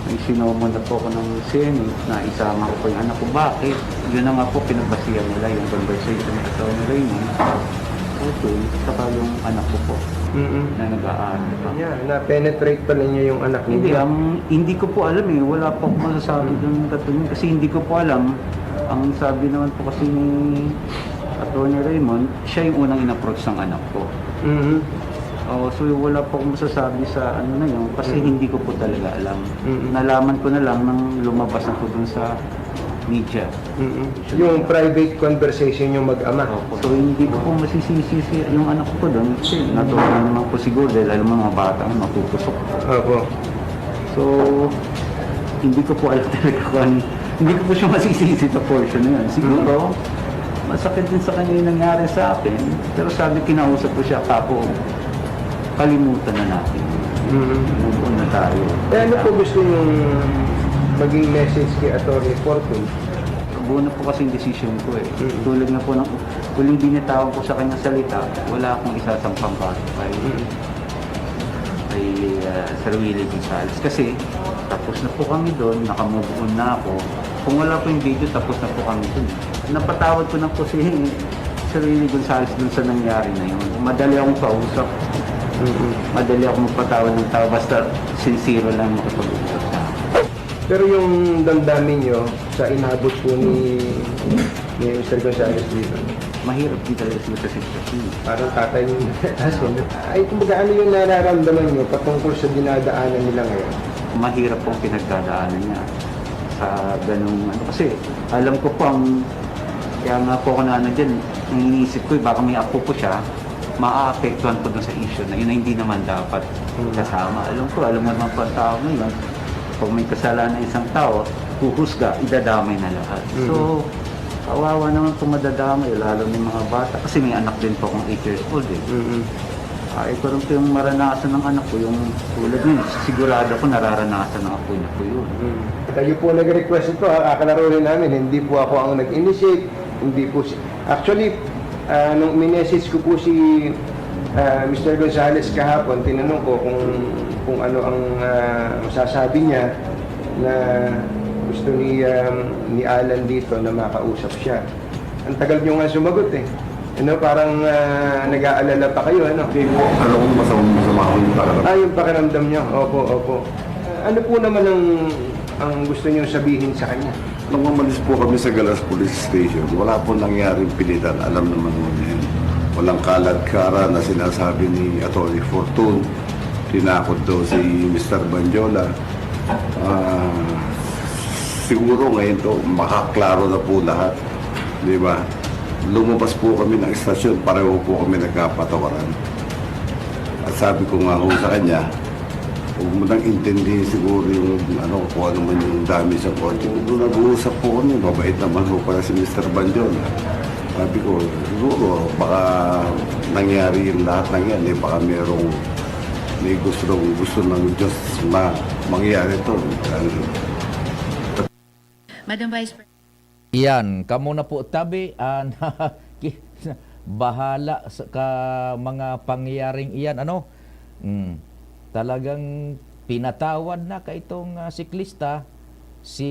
may sinomon na po ako ng Senate na isama ko po yung anak ko. Bakit? Yun na nga po, pinagbasihan nila yung conversation ni Atty. Raymond Fortune, saka yung anak ko po na nag-aaral pa. Na-penetrate pala niya yung anak niya. Hindi ko po alam eh. Wala po akong masasabi doon katuloy. Kasi hindi ko po alam. Ang sabi naman po kasi ni Atty. Raymond, siya yung unang in-approach ng anak ko. So wala po akong masasabi sa ano na yun kasi hindi ko po talaga alam. Nalaman ko na lang nang lumabas na po dun sa media. Yung private conversation yung mag-ama. So hindi ko po masisisi yung anak ko doon kasi natuwa naman po siguro dahil alam mo mga bata mapupusok. So hindi ko po alam talaga kung hindi ko po siya masisisi sa portion na yun. Siguro, masakit din sa kanya yung nangyari sa akin. Pero sabi, kinausap ko siya, kapo, kalimutan na natin. Move on na tayo. Ano po gusto yung maging message kay Atty. Fortune? Buo na po kasi yung decision ko eh. Tulad na po ng huling binitawag ko sa kanyang salita, wala akong isasampang kaso kay Sir Willie Gonzales. Kasi tapos na po kami doon, nakamove on na ako. Kung wala po yung video, tapos na po kami doon. Napatawad ko na po si Sir Willie Gonzales doon sa nangyari na yun. Madali akong kausap. Madali akong magpatawad ng tao, basta sincere lang makapag-usap sa akin. Pero yung damdamin nyo sa inabot po ni Mr. Gonzales dito, mahirap din talaga sila sa sitwasyon. parang tatay yung ay, kumbaga ano yung nararamdaman nyo patungkol sa dinadaanan nila ngayon? Mahirap pong pinagdadaanan niya sa ganung ano. Kasi alam ko po kaya nga po ako na ano dyan, iniisip ko baka may apo po siya, maaapektuhan po dun sa issue na yun na hindi naman dapat kasama. Alam mo naman po ang tao ngayon, pag may kasalanan ng isang tao, huhusga, idadamay na lahat. So, kawawa naman po madadamay, lalo ng mga bata. Kasi may anak din po akong 8 years old eh. Ito rin po yung maranasan ng anak ko, yung tulad nyo, sigurado ko nararanasan ng apo niya po yun. Kayo po nag-request ito, kakalaro rin namin, hindi po ako ang nag-initiate, hindi po actually, nung minessage ko po si Mr. Gonzales kahapon, tinanong ko kung ano ang masasabi niya na gusto ni Alan dito na makausap siya. Ang tagal niyo nga sumagot eh. Parang nag-aalala pa kayo, ano? Hindi po, kung masama ko yung pakiramdam. Yung pakiramdam niyo, opo. Ano po naman ang gusto niyo sabihin sa kanya? Nung umalis po kami sa Galas Police Station, wala po nangyaring pilitan. Alam naman mo yan. Walang kalad-kara na sinasabi ni Atty. Fortune. Tinakot daw si Mr. Banjola. Siguro ngayon to, makaklaro na po lahat. Di ba? Lumabas po kami ng istasyon, pareho po kami nagkapatawaran. At sabi ko nga ho sa kanya, huwag mo nang intindihin siguro yung kung ano man yung dami sa kotse. Doon nag-uusap po kami, mabait naman ho pala si Mr. Banjola. Sabi ko, siguro baka nangyari yung lahat ng yan, baka may gusto ng Diyos mangyari ito. Madam Vice President. Yan, kamo na po tabi, bahala sa mga pangyayaring iyan, talagang pinatawad na ka itong siklista, si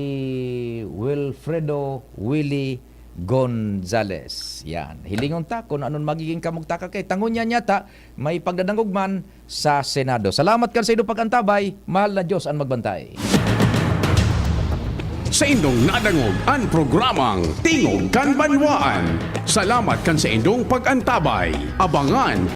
Wilfredo Willie Gonzales. Yan. Hilingon ta kung anong magiging kamugtaka kay tangon niya nyata may pagdadangogman sa Senado. Salamat kan sa inyong pagantabay. Mahal na Diyos ang magbantay. Sa indong nadangog ang programang Tingog kan Banwaan. Salamat kan sa indong pagantabay. Abangan